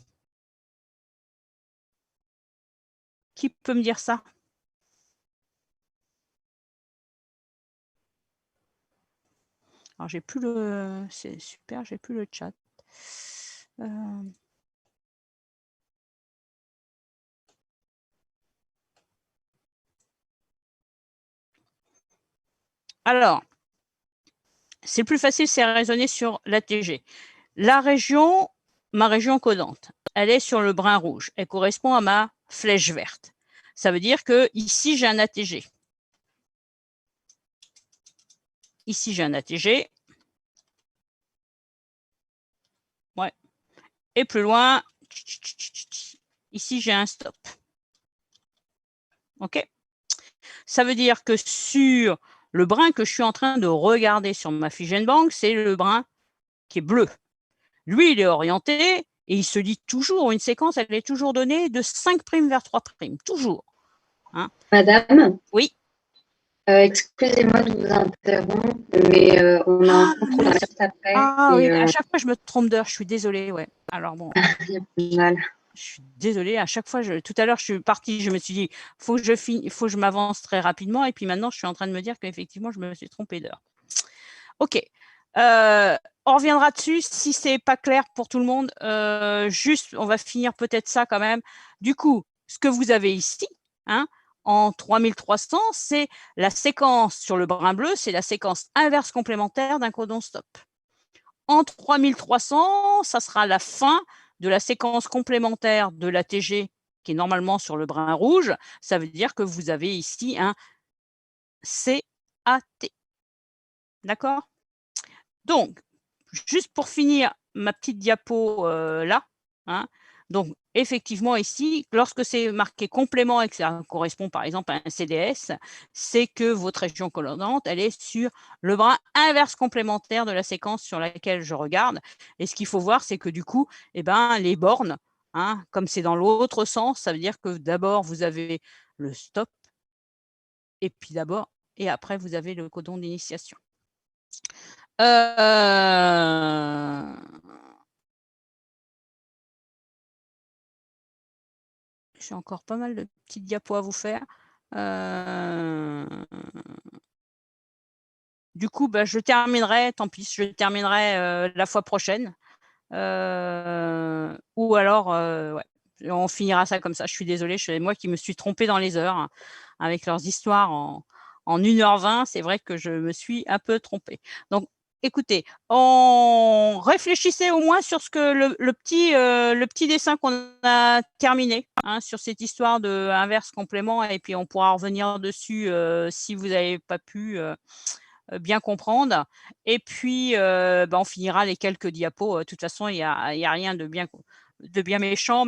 S1: Qui peut me dire ça? Alors, j'ai plus le... C'est super, j'ai plus le chat. Alors, c'est plus facile, c'est raisonner sur l'ATG. La région, ma région codante, elle est sur le brin rouge. Elle correspond à ma flèche verte. Ça veut dire que ici, j'ai un ATG. Ici, j'ai un ATG. Ouais. Et plus loin, ici, j'ai un stop. OK? Ça veut dire que sur le brin que je suis en train de regarder sur ma fiche GenBank, c'est le brin qui est bleu. Lui, il est orienté et il se lit toujours, une séquence, elle est toujours donnée de 5' vers 3', toujours. Hein?
S3: Madame?
S1: Oui.
S3: Excusez-moi de vous interrompre, mais on a un contrôle juste après.
S1: Ah oui, à chaque fois, je me trompe d'heure, je suis désolée, ouais. Alors bon.
S3: Il y a pas de mal.
S1: Je suis désolée, à chaque fois, tout à l'heure, je suis partie, je me suis dit, faut que je m'avance très rapidement, et puis maintenant, je suis en train de me dire qu'effectivement, je me suis trompée d'heure. OK. On reviendra dessus si c'est pas clair pour tout le monde. Juste, on va finir peut-être ça quand même. Du coup, ce que vous avez ici, hein, en 3300, c'est la séquence sur le brin bleu, c'est la séquence inverse complémentaire d'un codon stop. En 3300, ça sera la fin de la séquence complémentaire de l'ATG qui est normalement sur le brin rouge. Ça veut dire que vous avez ici un CAT. D'accord? Donc, juste pour finir ma petite diapo là, hein, donc effectivement ici, lorsque c'est marqué complément et que ça correspond par exemple à un CDS, c'est que votre région codante, elle est sur le brin inverse complémentaire de la séquence sur laquelle je regarde. Et ce qu'il faut voir, c'est que du coup, eh ben, les bornes, hein, comme c'est dans l'autre sens, ça veut dire que d'abord vous avez le stop, et puis d'abord, et après vous avez le codon d'initiation. J'ai encore pas mal de petites diapos à vous faire. Du coup, bah, je terminerai, tant pis, je terminerai la fois prochaine. Ou alors, ouais, on finira ça comme ça. Je suis désolée, c'est moi qui me suis trompée dans les heures, hein, avec leurs histoires en 1h20. C'est vrai que je me suis un peu trompée. Donc, écoutez, on réfléchissait au moins sur ce que le petit dessin qu'on a terminé, hein, sur cette histoire de inverse complément, et puis on pourra revenir dessus si vous n'avez pas pu bien comprendre. Et puis, bah, on finira les quelques diapos. De toute façon, il y a rien de bien méchant.